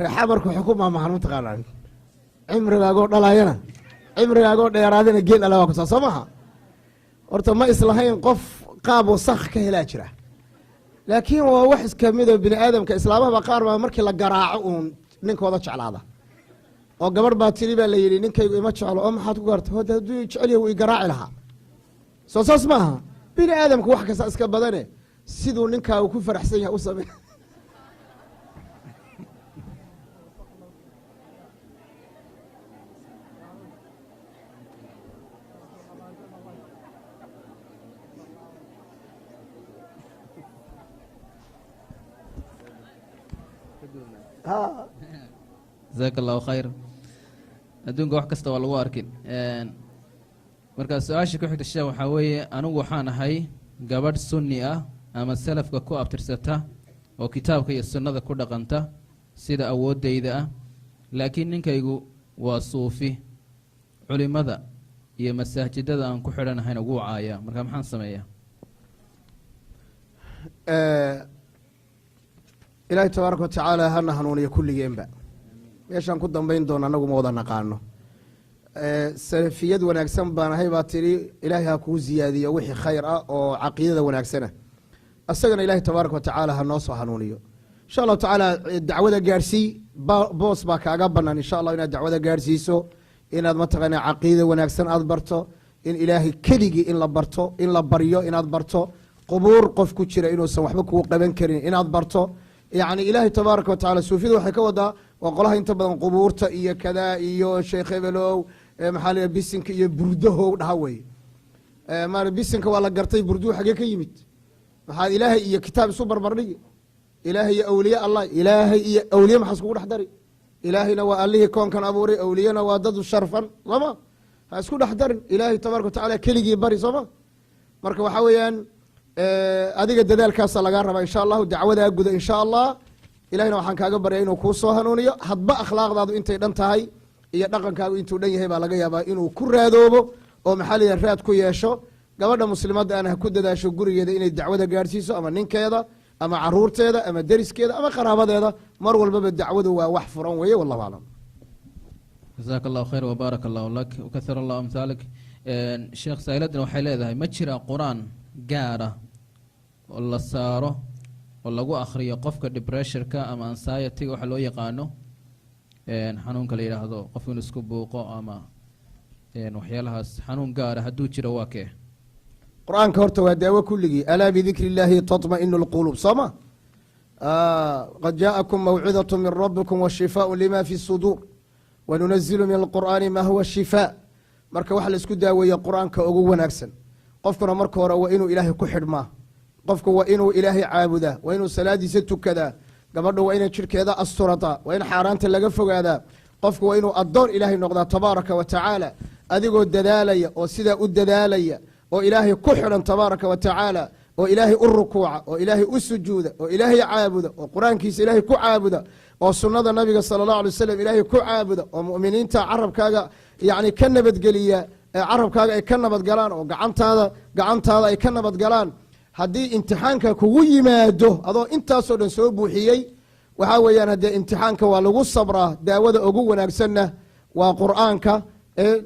reexamarku xukuma maxan mataqaanaan cimrigaagoo dhalaayana cimrigaagoo dheeraadana geel ala waa kusaa soo maha horta ma islahayn qof qaab wasakh ka helaa jira laakiin waa wax iskamid oo bini aadamka islaamahaba qaar baa markii la garaaco uun ninkooda jeclaada oo gabadh baa tiri baa la yidhi ninkaygu ima jeclo oo maxaad ku gaarta hode hadduu jecel yahay wuu i garaaci lahaa soo saas maaha bini aadamku wax kasta iska badane siduu ninkaa uu ku faraxsan yahay u samey jazaaka allahu khayr adduunka wax kasta waa lagu arkin markaa su-aasha ku xigta sheekh waxaa weeye anigu waxaan ahay gabadh sunni ah ama salafka ku abtirsata oo kitaabka iyo sunnada ku dhaqanta sida awooddayda ah laakiin ninkaygu waa suufi culimada iyo masaajidada aan ku xidhanahayna wuu caaya markaa maxaan sameeyaa ilaahay tabaaraka watacaala hana hanuuniyo kulligeenba meeshaan ku dambayn doona anagu ma wada naqaano salafiyad wanaagsan baan ahay baa tiri ilaahay ha kuu ziyaadiyo wixii khayr ah oo caqiidada wanaagsana asagana ilaahay tabaaraka watacaala ha noo soo hanuuniyo insha allahu tacaala dacwada gaadhsii boos baa kaaga banaan insha allah inaad dacwada gaadhsiiso inaad mataqaana caqiida wanaagsan aad barto in ilaahay keligii in la barto in la baryo inaad barto qubuur qof ku jira inuusan waxba kuu qaban karin inaad barto yacni ilaahay tabaaraka watacaala suufiyada waxay ka wadaa waa qolaha inta badan qubuurta iyo kadaa iyo sheekh hebelow maxaa la bisinka iyo burdahow dhaha weye bisinka waa la gartay burduhu xagee ka yimid maxaad ilaahay iyo kitaab isu barbardhigi ilaahay iyo awliye allah ilaahay iyo awliye maxaa iskugu dhex dari ilaahayna waa allihii koonkan abuuray awliyena waa dad sharfan sooma ha isku dhex darin ilaahay tabaaraka watacaala keligii bari sooma marka waxaa weeyaan adiga dadaalkaasa lagaa rabaa insha allahu dacwadaa guda insha allah ilahina waxaan kaaga barya inuu kuu soo hanuuniyo hadba akhlaaqdaadu intay dhan tahay iyo dhaqankaagu intuu dhan yahay baa laga yaabaa inuu ku raadoobo oo maxaa la yidhaha raad ku yeesho gabadha muslimadda ana ha ku dadaasho gurigeeda inay dacwada gaadhsiiso ama ninkeeda ama caruurteeda ama deriskeeda ama qaraabadeeda mar walbaba dacwadu waa wax furan weeye wallahu aclam jazaaka allahu khayr wbaaraka allahu lak wakahir allahu amhaalik sheekh saa'iladan waxay leedahay ma jira qur-aan gaara oo la saaro oo lagu akhriyo qofka depressurka ama anxiety-ga waxa loo yaqaano xanuunka la yidhaahdo qof inuu isku buuqo ama waxyaalahaas xanuun gaara hadduu jiro waa kee qur-aanka horta waa daawo kulligii alaa bidikri illaahi taطma'inu اlquluub sooma qad jaaءakum mawcidaة min rabbikum washifaaء lima fi الsuduur wanunazilu min alqur'aani ma huwa shifaa marka waxa la isku daaweeye qur-aanka ugu wanaagsan qofkuna marka hore waa inuu ilaahay ku xidhmaa qofku waa inuu ilaahay caabudaa waa inuu salaadiisa tukadaa gabadhu waa inay jirhkeeda asturataa waa in xaaraanta laga fogaadaa qofku waa inuu addoon ilaahay noqdaa tabaaraka wa tacaala adigoo dadaalaya oo sidaa u dadaalaya oo ilaahay ku xidhan tabaaraka wa tacaala oo ilaahay u rukuuca oo ilaahay u sujuuda oo ilaahay caabuda oo qur-aankiisa ilaahay ku caabuda oo sunnada nabiga sala allahu alay wasalam ilaahay ku caabuda oo mu'miniinta carabkaaga yacni ka nabadgeliya carabkaaga ay ka nabadgalaan oo gacantaada ay ka nabadgalaan haddii imtixaanka kugu yimaado adoo intaasoo dhan soo buuxiyey waxaa weeyaan haddee imtixaanka waa lagu sabraa daawada ugu wanaagsanna waa qur'aanka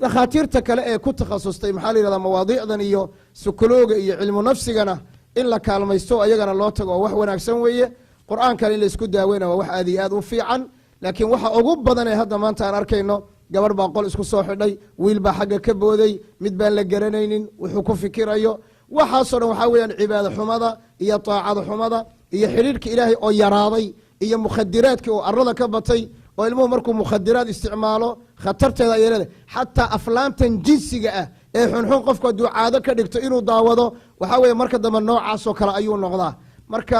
dhakhaatiirta kale ee ku takhasustay maxaa la yihahdaa mawaadiicdan iyo sukolooga iyo cilmu nafsigana in la kaalmaysto ayagana loo tago oo wax wanaagsan weeye qur'aankan in la isku daaweyna waa wax aad iyo aad u fiican laakiin waxa ugu badan ee hadda maanta aan arkayno gabarh baa qol isku soo xidhay wiil baa xagga ka booday mid baan la garanaynin wuxuu ku fikirayo waxaasoo dhan waxaa weeyaan cibaado xumada iyo taacada xumada iyo xidhiirhka ilaahay oo yaraaday iyo mukhadiraadka oo arada ka batay oo ilmuhu markuu mukhadiraad isticmaalo khatarteeda ayay leedahay xataa aflaamtan jinsiga ah ee xunxun qofku hadduu caado ka dhigto inuu daawado waxaa weeye marka dambe noocaasoo kale ayuu noqdaa marka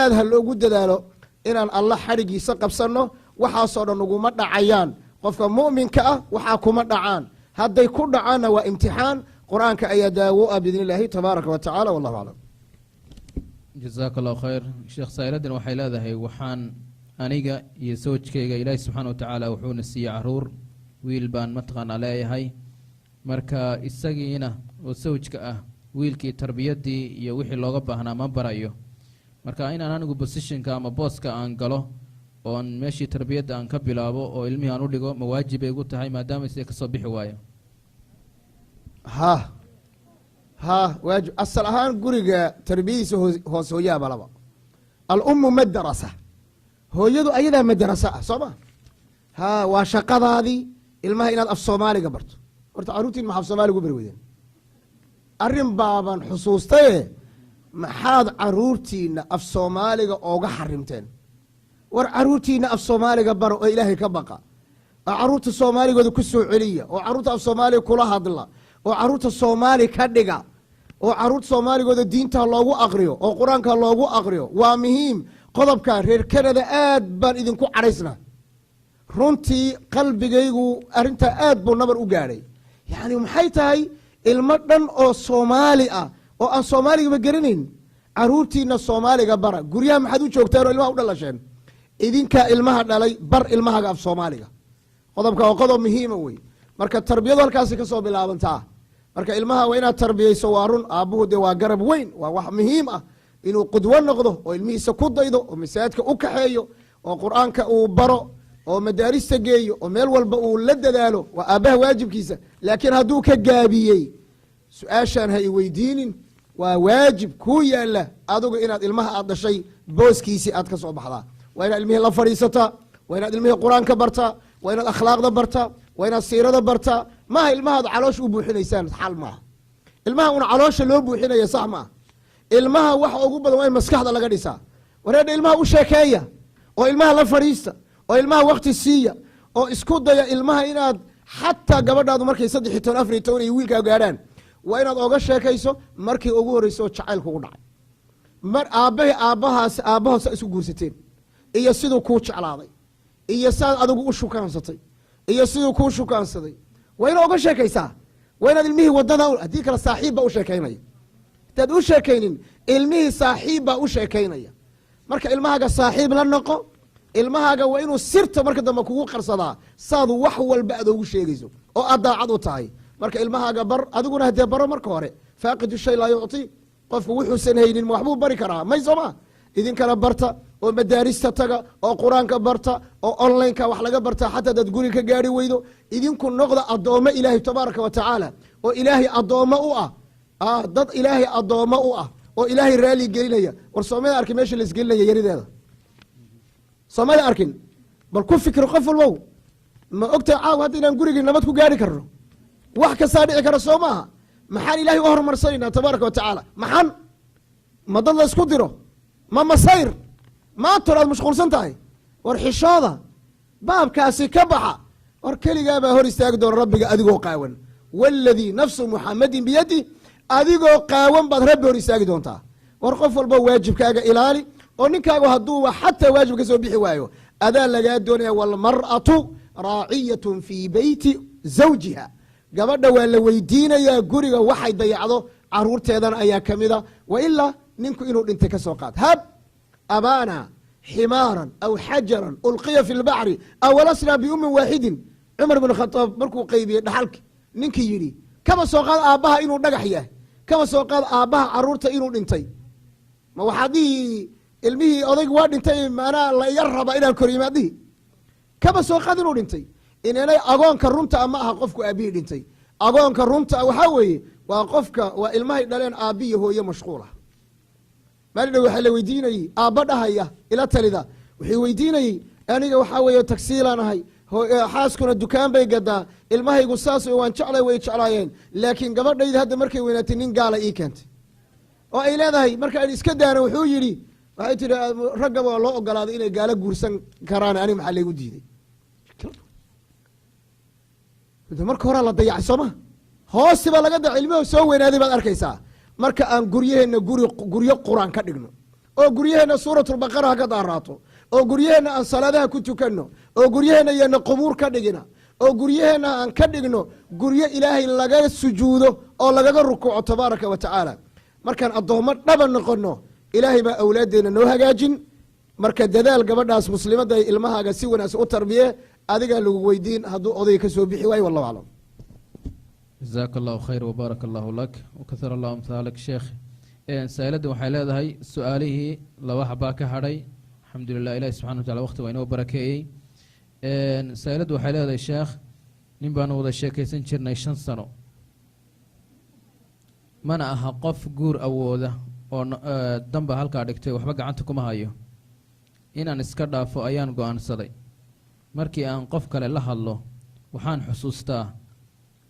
aad ha loogu dadaalo inaan allah xadhigiisa qabsanno waxaasoo dhan uguma dhacayaan qofka mu'minka ah waxaa kuma dhacaan hadday ku dhacaanna waa imtixaan qur-aanka ayaa daawo ah biidni illaahi tabaaraka wa tacala wallahu aclam jazaaka allahu khayr sheekh saa'iladan waxay leedahay waxaan aniga iyo sawjkayga ilaahi subxaana watacaala wuxuuna siiyey caruur wiil baan mataqaanaa leeyahay marka isagiina oo sawjka ah wiilkii tarbiyaddii iyo wixii looga baahnaa ma barayo marka inaan anigu bosishinka ama booska aan galo oon meeshii tarbiyadda aan ka bilaabo oo ilmihii aan u dhigo ma waajib bay igu tahay maadaama isee ka soo bixi waayo ha waajib asal ahaan guriga tarbiyadiisa hoos hooyaaba laba alummu madarasa hooyadu ayadaa madarasa ah soo ma ha waa shaqadaadii ilmaha inaad af soomaaliga barto horta carruurtiin maxaa af soomaaliga u bari weydeen arrin baaban xusuustaye maxaad caruurtiina af soomaaliga ooga xarimteen war caruurtiina af soomaaliga bara oo ilaahay ka baqa oo caruurta soomaaligooda ku soo celiya oo caruurta af soomaaliga kula hadla oo caruurta soomaali ka dhiga oo caruurta soomaaligooda diinta loogu aqriyo oo qur-aanka loogu aqriyo waa muhiim qodobka reer kanada aad baan idinku cadhaysna runtii qalbigaygu arrintaa aad buu nabar u gaadhay yacni maxay tahay ilmo dhan oo soomaali ah oo aan soomaaligaba garanayn caruurtiina soomaaliga bara guryaha maxaad u joogteen oo ilmaha u dhalasheen idinkaa ilmaha dhalay bar ilmahaga af soomaaliga qodobka waa qodob muhiima wey marka tarbiyadu halkaasi ka soo bilaabantaa marka ilmaha waa inaad tarbiyeyso waa run aabbuhu dee waa garab weyn waa wax muhiim ah inuu qudwo noqdo oo ilmihiisa ku daydo oo masaajidka u kaxeeyo oo qur-aanka uu baro oo madaarista geeyo oo meel walba uu la dadaalo waa aabbaha waajibkiisa laakiin hadduu ka gaabiyey su-aashaan ha i weydiinin waa waajib kuu yaala adugu inaad ilmaha aad dhashay booskiisii aad ka soo baxdaa waa inaad ilmihii la fadhiisataa waa inaad ilmihii qur-aanka bartaa waa inaad akhlaaqda bartaa waa inaad siirada bartaa maaha ilmahaad caloosha u buuxinaysaan xal maaha ilmaha una caloosha loo buuxinaya sax maaha ilmaha waxa ugu badan waa in maskaxda laga dhisaa wareedha ilmaha u sheekeeya oo ilmaha la fadhiista oo ilmaha wakti siiya oo isku daya ilmaha inaad xataa gabadhaadu markay 13 14 iyo wiilkaa gaadhaan waa inaad oga sheekayso markii ugu horreyso jacayl kugu dhacay mar aabbahaas isu guursateen iyo siduu kuu jeclaaday iyo saad adigu u shukaansatay iyo siduu kuu shukaansaday waa inaad oga sheekaysaa waa inaad ilmihii wadada haddii kale saaxiib baa u sheekaynaya hadaad u sheekaynin ilmihii saaxiib baa u sheekaynaya marka ilmahaaga saaxiib la noqo ilmahaaga waa inuu sirta marka dambe kugu qarsadaa saad wax walba aad ogu sheegayso oo aad daacad u tahay marka ilmahaaga bar adiguna hadee baro marka hore faaqidu shay laa yucti qofku wuxuusan haynin ma waxbuu bari karaa may soo ma idinkana barta oo madaarista taga oo qur-aanka barta oo onlineka wax laga barta xataa adaad guri ka gaari weydo idinku noqda addoommo ilaahay tabaaraka wa tacaala oo ilaahay addoommo u ah dad ilaahay addoommo u ah oo ilaahay raali gelinaya war soomada arkin meesha la isgelinaya yarideeda soomada arkin bal ku fikir qof walbow ma ogtahay caaw hadda inaan gurigii nabad ku gaari karno wax kastaa dhici kara soo maaha maxaan ilaahay u horumarsanaynaa tabaaraka wa tacaala maxan ma dad la isku diro ma masayr maantoon aad mashquulsan tahay war xishooda baabkaasi ka baxa war keligaabaa hor istaagi doona rabbiga adigoo qaawan waaladii nafsu muxamadin biyadi adigoo qaawan baad rabbi hor istaagi doontaa war qof walba waajibkaaga ilaali oo ninkaagu hadduuba xataa waajib ka soo bixi waayo adaa lagaa doonaya walmar'atu raaciyatun fii beyti zawjiha gabadha waa la weydiinayaa guriga waxay dayacdo caruurteedana ayaa ka mida wa ilaa ninku inuu dhintay ka soo qaad hab abaana ximaaran aw xajaran ulqiya fi lbacri aw alasnaa biumin waaxidin cumar bin khataab markuu qeybiyey dhaxalki ninkii yidhi kaba soo qaad aabbaha inuu dhagax yahay kaba soo qaad aabbaha caruurta inuu dhintay ma waxaad dhihi ilmihii odayg waa dhintay maanaa la iga raba inaan koriyimaad dhihi kaba soo qaad inuu dhintay inanay agoonka runta ma aha qofku aabbihii dhintay agoonka runta waxaa weeye waa qofka waa ilmahay dhaleen aabbiyo hooye mashquul ah maalidha waxaa la weydiinayey aabba dhahaya ila talida wuxuu weydiinayey aniga waxaa weeye tagsiilaan ahay xaaskuna dukaan bay gadaa ilmahaygu saas waan jeclay way jeclaayeen laakiin gabadhayda hadda markay weynaatay nin gaala ii keentay oo ay leedahay marka an iska daana wuxuu yidhi waxay tihi raggaba waa loo ogolaaday inay gaalo guursan karaan ani maxaa laygu diiday marka horaa la dayacay sooma hoosi baa laga dayacay ilmihoo soo weynaaday baad arkaysaa marka aan guryaheenna guryo qur-aan ka dhigno oo guryaheenna suuratulbaqara ha ka daaraato oo guryaheenna aan salaadaha ku tukanno oo guryaheenna yaana qubuur ka dhigina oo guryaheenna aan ka dhigno guryo ilaahay laga sujuudo oo lagaga rukuuco tabaaraka wa tacaala markaan addoommo dhaba noqonno ilaahay baa awlaaddeena noo hagaajin marka dadaal gabadhaas muslimadda ilmahaaga si wanaagsan u tarbiye adigaa lagu weydiin hadduu odayga ka soo bixi waayo wallahu aclam jazaaka allahu khayr wbaaraka allahu lak wakahar allahu amhaalak sheekh saa-iladda waxay leedahay su-aalihii laba xabaa ka hadhay alxamdulilah ilahi subxana wa tacala waqti waa inoo barakeeyey saa-iladda waxay leedahay sheekh nin baanu wada sheekaysan jirnay 5 sano mana aha qof guur awooda oo damba halkaa dhigtay waxba gacanta kuma hayo inaan iska dhaafo ayaan go-aansaday markii aan qof kale la hadlo waxaan xusuustaa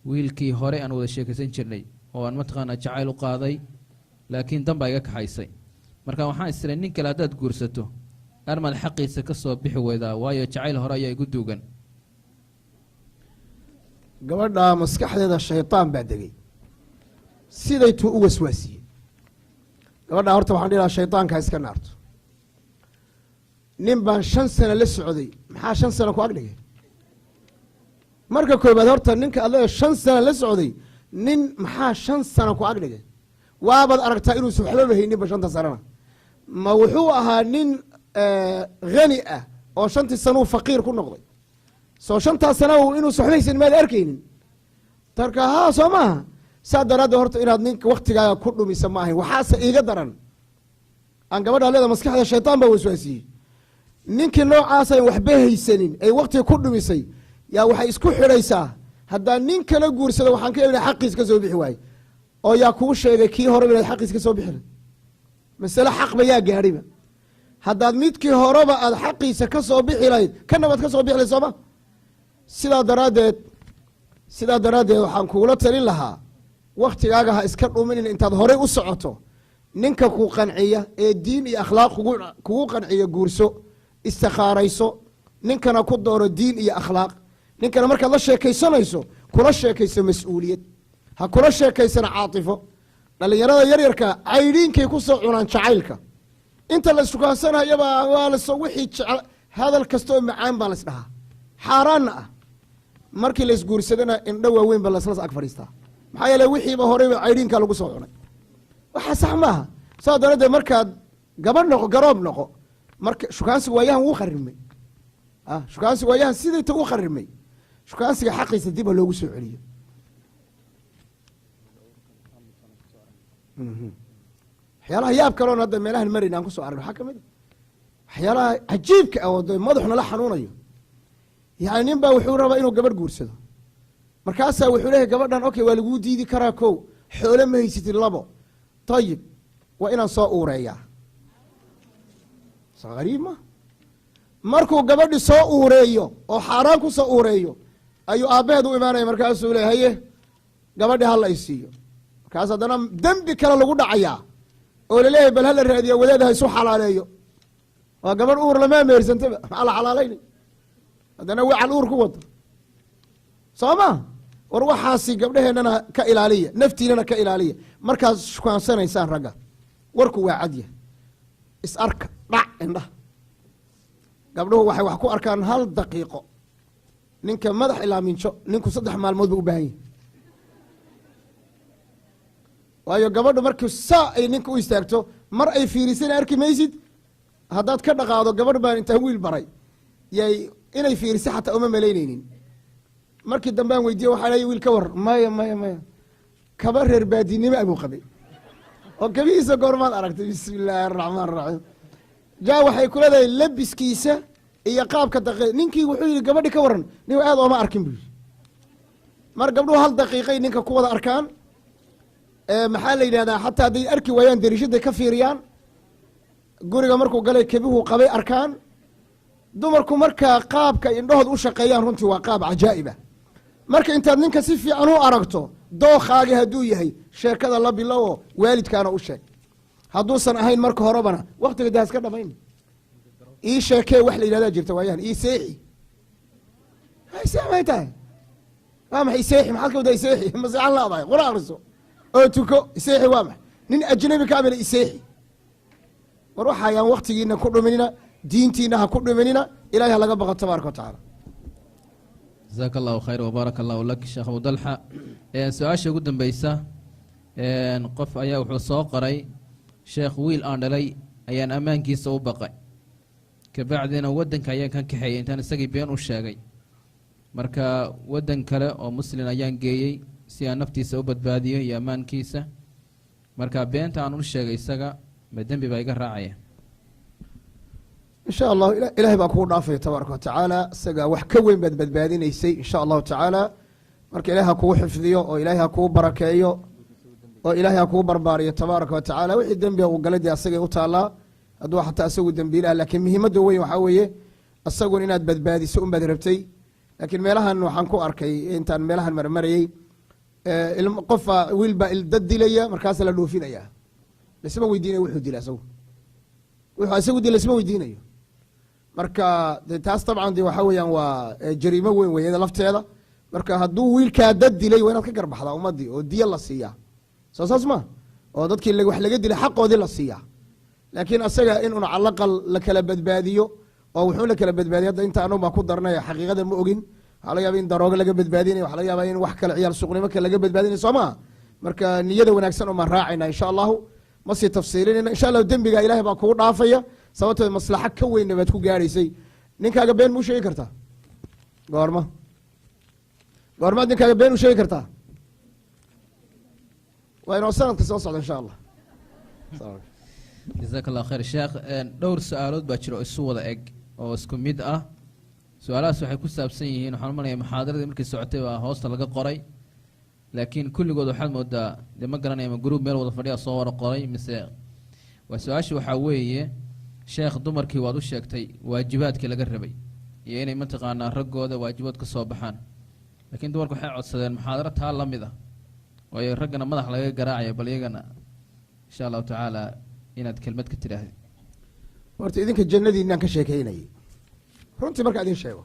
wiilkii hore aan wada sheekaysan jirnay oo aan mataqaanaa jacayl u qaaday laakiin danbaa iga kaxaysay marka waxaan isray nin kale haddaad guursato armaad xaqiisa ka soo bixi weydaa waayo jacayl hore ayaa igu duugan gabadha maskaxdeeda shaytaan baa degay sidaytuu u waswaasiyey gabadha horta waxaan dhihi lahaa shaytaanka iska naarto nin baan 5 sano la socday maxaa 5 sano ku agdhigay marka koobaad horta ninka adle 5 sano la socday nin maxaa 5 sano ku agdhigay waabaad aragtaa inuusan waxbaba hayninba 5 sanona ma wuxuu ahaa nin hani ah oo 5 sanuu faqiir ku noqday soo 5 sano inuusan waxba haysan maad arkaynin tarka haa soo maaha saa daraaddeed horta inaad ninka waktigaaga ku dhumisa ma ahayn waxaase iiga daran aan gabadha leeda maskaxda shaytaan baa waswaasiyey ninkii noocaasaan waxba haysanin ay waktiga ku dhumisay yaa waxay isku xidhaysaa haddaan nin kala guursado waxaan ka eegna xaqiis ka soo bixi waaye oo yaa kuu sheegay kii horeba inaad xaqiis ka soo bixi lahayd masale xaqba yaa gaadhiba haddaad midkii horeba aad xaqiisa ka soo bixi lahayd kana baad ka soo bixi lahayd sooma sidaa daraaddeed waxaan kugula talin lahaa waktigaaga ha iska dhuminin intaad horey u socoto ninka ku qanciya ee diin iyo akhlaaq kugu qanciya guurso istikhaarayso ninkana ku dooro diin iyo akhlaaq ninkana markaad la sheekaysanayso kula sheekayso mas-uuliyad ha kula sheekaysana caatifo dhallinyarada yaryarka caydhiinkay ku soo cunaan jacaylka inta la issukaansanayaba waa laso wixii jecel hadal kastaoo macaan baa las dhahaa xaaraanna ah markii la isguursadana indho waaweyn ba laslas ag fadhiistaa maxaa yeele wixiiba horeyba caydhiinka lagu soo cunay waxaa sax maaha saa daraaddeed markaad gabadh noqo garoob noqo marka shukaansiga waayahan wuu kharimay shukaansiga waayahan sidayta u kharimay shukaansiga xaqiisa diba loogu soo celiyo waxyaalaha yaab kaloon hadda meelahan marayna aan kusoo aragno waxaa ka mid a waxyaalaha cajiibka ah oo de madaxuna la xanuunayo yani nin baa wuxuu rabaa inuu gabadh guursado markaasaa wuxuu leeyahy gabadhan okay waa laguu diidi karaa kow xoole ma haysatid 2 ayib waa inaan soo uureeyaa soo gariib ma markuu gabadhi soo uureeyo oo xaaraan ku soo uureeyo ayuu aabbaheed u imaanaya markaasuu le haye gabadhi hala isiiyo markaas haddana dembi kale lagu dhacayaa oo laleeyahay bal hala raadiya wadaad ha isu xalaaleeyo waa gabadh uur lamaa meersantaba maxaa la xalaalaynay haddana wacal uur ku wado soo ma war waxaasi gabdhaheennana ka ilaaliya naftiinana ka ilaaliya markaad shukaansanaysaan ragga warku waa cadya is arka dhac indhaha gabdhuhu waxay wax ku arkaan 1 daqiiqo ninka madax ilaa minjo ninku 3 maalmood buu u baahan yahay waayo gabadhu markii saa ay ninka u istaagto mar ay fiirisana arki maysid haddaad ka dhaqaado gabadh baan intaan wiil baray yay inay fiirisa xataa uma malaynaynin markii dambe aan weydiiye waxaa lay wiil ka war maya kaba reer baadinimo abuu qabay oo kabihiisa goormaad aragtay bismi illaahi araxmaan araxiim jaa waxay ku leedahay labiskiisa iyo qaabka daqiiq ninkii wuxuu yidhi gabadhi ka waran nin aad ooma arkin buu yidhi mar gabdhuhu 1 daqiiqay ninka ku wada arkaan maxaa la yidhahdaa xataa hadday arki waayaan dariishaday ka fiiriyaan guriga markuu galay kebihu qabay arkaan dumarku markaa qaabka indhahood u shaqeeyaan runtii waa qaab cajaa'ibah marka intaad ninka si fiican u aragto dookhaagi hadduu yahay sheekada la bilowo waalidkaana u sheeg hadduusan ahayn marka horebana waktiga daa iska dhamayn ii sheekee wax la yidhahdaa jirta waayahan ii seexi may tahay waa maxay seexi maxaad ka wadaa iseexi maseexan laadahay qura akriso oo tuko iseexi waa maxay nin ajnabi ka amila iseexi war waxayaan waktigiina ku dhuminina diintiina ha ku dhiminina ilahay ha laga baqo tabaaraka wa tacaala jazaaka allahu khayr wabaaraka allahu lak sheekh abu dalxa su-aasha ugu dambeysa qof ayaa wuxuu soo qoray sheekh wiil aan dhalay ayaan ammaankiisa u baqay kabacdina waddanka ayaan ka kaxeeyey intaan isagii been u sheegay marka waddan kale oo muslin ayaan geeyey si aan naftiisa u badbaadiyo iyo ammaankiisa marka beenta aan u sheegay isaga ma dembi baa iga raacaya in sha allahu ilahay baa kugu dhaafaya tabaaraka wa tacaala isaga wax ka weyn baad badbaadinaysay in sha allahu tacaala marka ilahay ha kugu xifdiyo oo ilahay ha kugu barakeeyo oo ilahay ha kugu barbaariyo tabaaraka wa tacaala wixii dembiga uu galay dee asagay u taallaa hadduu xataa isagu dembiilaha laakiin muhiimadda weyn waxaa weeye isagun inaad badbaadiso unbaad rabtay laakiin meelahan waxaan ku arkay intaan meelahan marmarayey qofa wiil baa dad dilaya markaasa la dhoofinaya lasma weydiinayo wuxuu dila isagu wuxuu isagu dila lasma weydiinayo marka de taas dabcan de waxaa weeyaan waa jariimo weyn wey iyada lafteeda marka hadduu wiilkaa dad dilay waa inaad ka garbaxdaa ummadii oo diya la siiyaa soo saas ma oo dadkii wax laga dilay xaqoodii la siiyaa laakiin asaga in un calaqal la kala badbaadiyo oo wuxuu la kala badbaadiya hadda inta anug baa ku daranaya xaqiiqada ma ogin waxaa laga yaaba in daroogo laga badbaadinaya waxa laga yaaba in wax kale ciyaal suuqnimo kale laga badbaadinaya soo maa marka niyada wanaagsan oo maan raacayna insha allahu ma sii tafsiilinayna insha allahu dembiga ilahay baa kugu dhaafaya sababteed maslaxo ka weynna baad ku gaadhaysay ninkaaga been muu sheegi kartaa goormaad ninkaaga been u sheegi kartaa waa inoo sanadka soo socda insha allah jazaaka allah khayr sheekh dhowr su-aalood baa jira oo isu wada eg oo isku mid ah su-aalahaas waxay ku saabsan yihiin waxaan umalaya muxaadaradii markii socotay baa hoosta laga qoray laakiin kulligood waxaad moodaa dee ma garanaya ma gruub meel wada fadhiya soo wada qoray mise waa su-aasha waxaa weeye sheekh dumarkii waad u sheegtay waajibaadkii laga rabay iyo inay mataqaanaa raggooda waajibaad ka soo baxaan laakiin dumarku waxay codsadeen muxaadaro taa la mid ah waayo raggana madax laga garaacaya bal iyagana insha allahu tacaala inaad kelmad ka tidhaahdi horta idinka jannadiinaan ka sheekeynayay runtii markaa idin sheego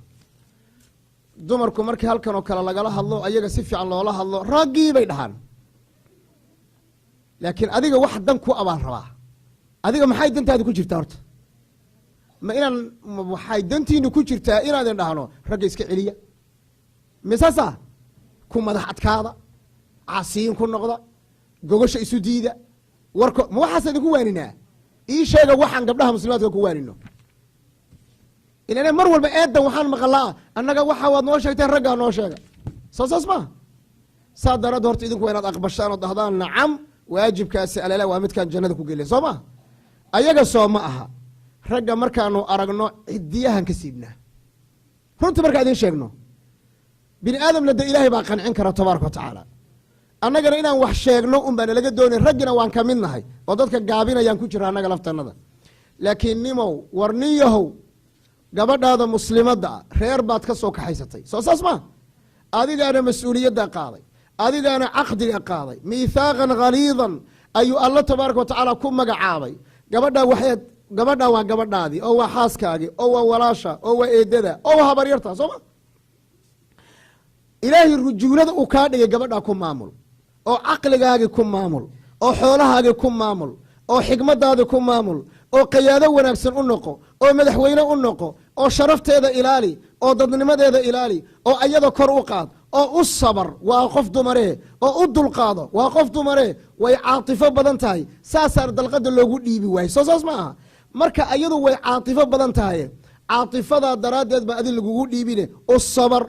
dumarku markii halkan oo kale lagala hadlo ayaga si fiican loola hadlo raggii bay dhahaan laakiin adiga wax dan ku abaan rabaa adiga maxay dantaadi ku jirtaa horta ma inaan waxay dantiinu ku jirtaa inaadin dhahno ragga iska celiya misasa ku madax adkaada casiin ku noqda gogosha isu diida warko ma waxaas idinku waaninaa ii sheega waxaan gabdhaha muslimaadka ku waanino inane mar walba eedan waxaan maqalaa annaga waxa waad noo sheegteen raggaa noo sheega soo saas maa saa darad horta idinku waa inaad aqbashaan oo dahdaan nacam waajibkaasi alala waa midkaan jannada ku geliya soo ma ayaga soo ma aha ragga markaanu aragno cidiyahan ka siibnaa runta markaa idin sheegno bini aadamna de ilaahay baa qancin kara tabaaraka wa tacaala annagana inaan wax sheegno un baana laga doonay raggina waan ka mid nahay oo dadka gaabinayaan ku jira annaga laftanada laakiin nimow war nin yahow gabadhaada muslimadda ah reer baad ka soo kaxaysatay soo saas ma adigaana mas-uuliyadda qaaday adigaana caqdiga qaaday miithaaqan khaliidan ayuu alla tabaaraka wa tacaala ku magacaabay gabadhaa waa gabadhaadii oo waa xaaskaagii oo waa walaasha oo waa eedada oo waa habaryarta soo ma ilaahay rujuulada uu kaa dhigay gabadhaa ku maamul oo caqligaagii ku maamul oo xoolahaagii ku maamul oo xikmadaadii ku maamul oo qayaado wanaagsan u noqo oo madaxweyne u noqo oo sharafteeda ilaali oo dadnimadeeda ilaali oo ayada kor u qaad oo u sabar waa qof dumaree oo u dulqaado waa qof dumaree way caatifo badan tahay saasaa dalqada loogu dhiibi waayey soo saas ma aha marka ayadu way caatifo badan tahay caatifadaa daraaddeed baa adi lagugu dhiibine u sabar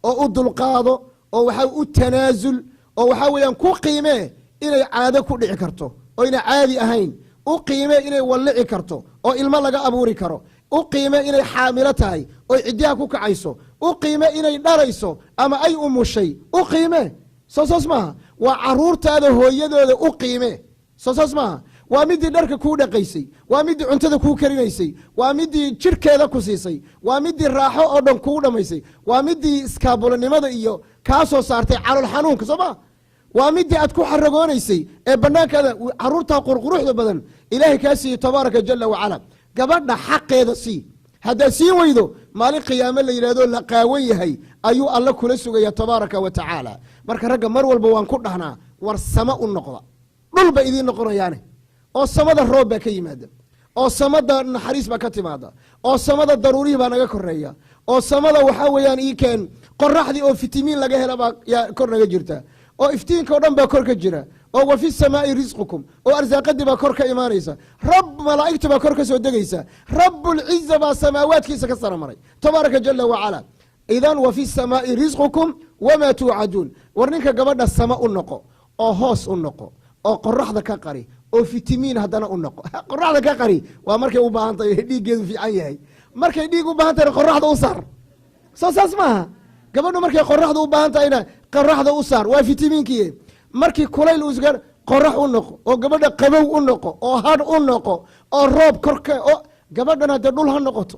oo u dulqaado oo waxaa u tanaasul oo waxaa weeyaan ku qiimee inay caado ku dhici karto oo ina caadi ahayn u qiimee inay wallici karto oo ilmo laga abuuri karo u qiime inay xaamilo tahay oo ciddiha ku kacayso u qiime inay dhalayso ama ay umushay u qiime soo saas maaha waa caruurtaada hooyadooda u qiime soo saas maaha waa midii dharka kuu dhaqaysay waa midii cuntada kuu karinaysay waa midii jirhkeeda ku siisay waa midii raaxo oo dhan kuu dhammaysay waa midii iskaabulanimada iyo kaa soo saartay calool xanuunka soo maa waa midii aad ku xaragoonaysay ee banaankaada caruurtaa qurquruxda badan ilaahay kaa siiyey tabaaraka jala wacala gabadha xaqeeda sii haddaad siin weydo maalin qiyaamo la yidhahdo la qaawan yahay ayuu alla kula sugaya tabaaraka wa tacaala marka ragga mar walba waan ku dhahnaa war sama u noqda dhul ba idiin noqonayaane oo samada roob baa ka yimaada oo samada naxariis baa ka timaada oo samada daruurihii baa naga koreeya oo samada waxaa weeyaan ii keen qoraxdii oo fitimiin laga hela baa yaa kor naga jirta oo iftiinka o dhan baa kor ka jira oo wa fi samaa'i risqukum oo arsaaqadii baa kor ka imaanaysa rab malaa'igta baa kor ka soo degaysa rabbulciza baa samaawaadkiisa ka sara maray tabaaraka jala wacala idan wa fi samaa'i risqukum wamaa tuucaduun war ninka gabadha sama u noqo oo hoos u noqo oo qoraxda ka qari oo fitimiin haddana u noqo qoraxda ka qari waa markay u baahan tahay dhiiggeedu fiican yahay markay dhiig u baahan tahay qoraxda u saar soo saas maaha gabadhu markay qoraxda u baahan tahayna qoraxda u saar waa fitimiinkii markii kulayl usgar qorax u noqo oo gabadha qabow u noqo oo hadh u noqo oo roob korka oo gabadhana haddee dhul ha noqoto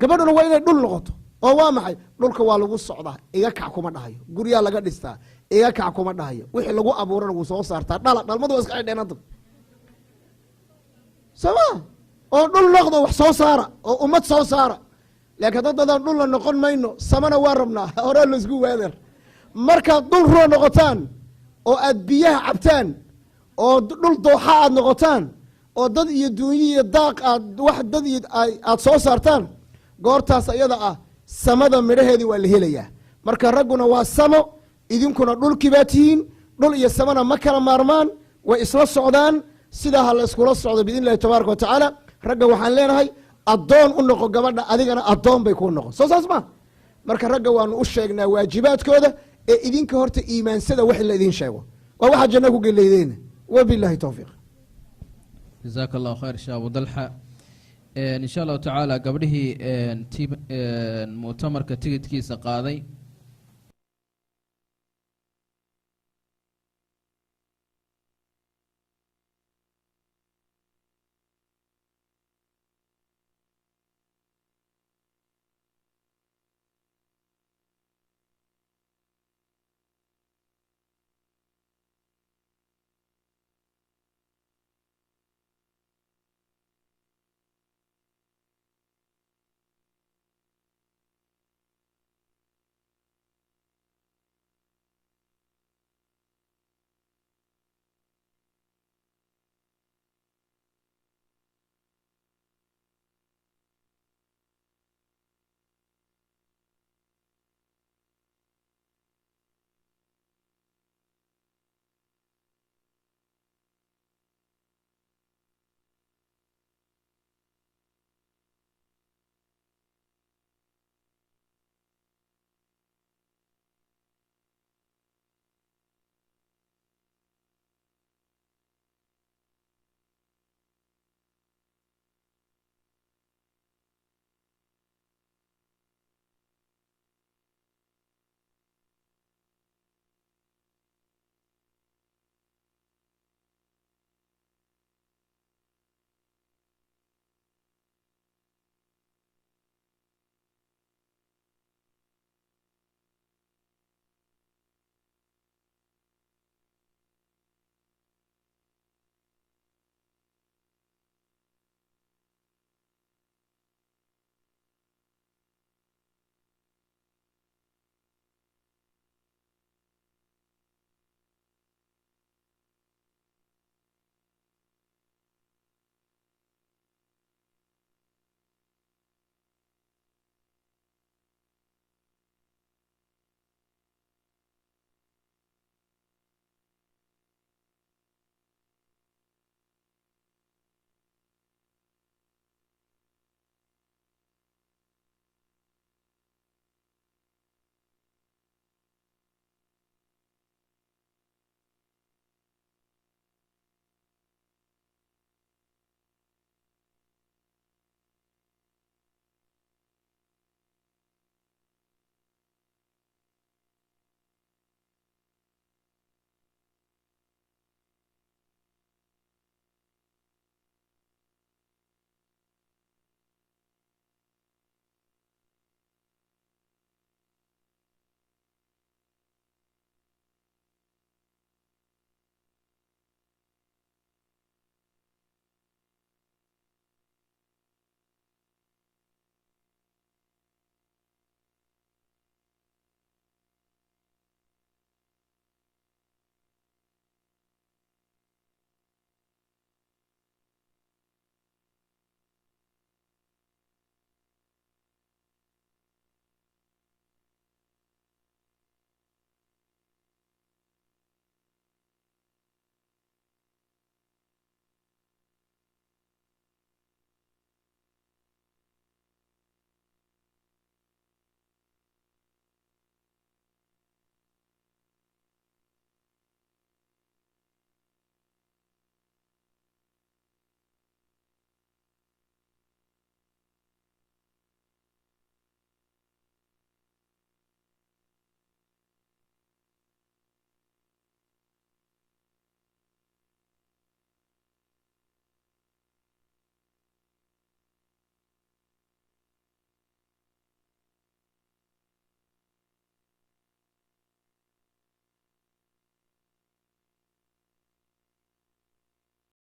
gabadhuna waa inay dhul noqoto oo waa maxay dhulka waa lagu socdaa iga kac kuma dhahayo guryaa laga dhistaa iga kac kuma dhahayo wixii lagu abuurana wuu soo saartaa dhalmadu waa iska xidheen hadda sama oo dhul noqdo wax soo saara oo ummad soo saara laakiin dadadaan dhulna noqon mayno samana waa rabnaa horaa laisku waader markaad dhul ruo noqotaan oo aad biyaha cabtaan oo dhul dooxa aad noqotaan oo dad iyo duunyi iyo daaq aad wax dad iyo aad soo saartaan goortaas ayada ah samada midhaheedii waa la helayaa marka ragguna waa samo idinkuna dhulkii baa tihiin dhul iyo samana ma kala maarmaan way isla socdaan sidaa ha la iskula socdo biidn illahi tabaaraka wa tacaala ragga waxaan leenahay addoon u noqo gabadha adigana addoon bay kuu noqon soo saas ma marka ragga waanu u sheegnaa waajibaadkooda ee idinka horta iimaansada wax la idin sheego waa waxaa janno ku geleydeen wabillahi towfiiq jazaaka allahu khayr sheekh abu dalxa insha allahu tacaala gabdhihii mu'tamarka tigidkiisa qaaday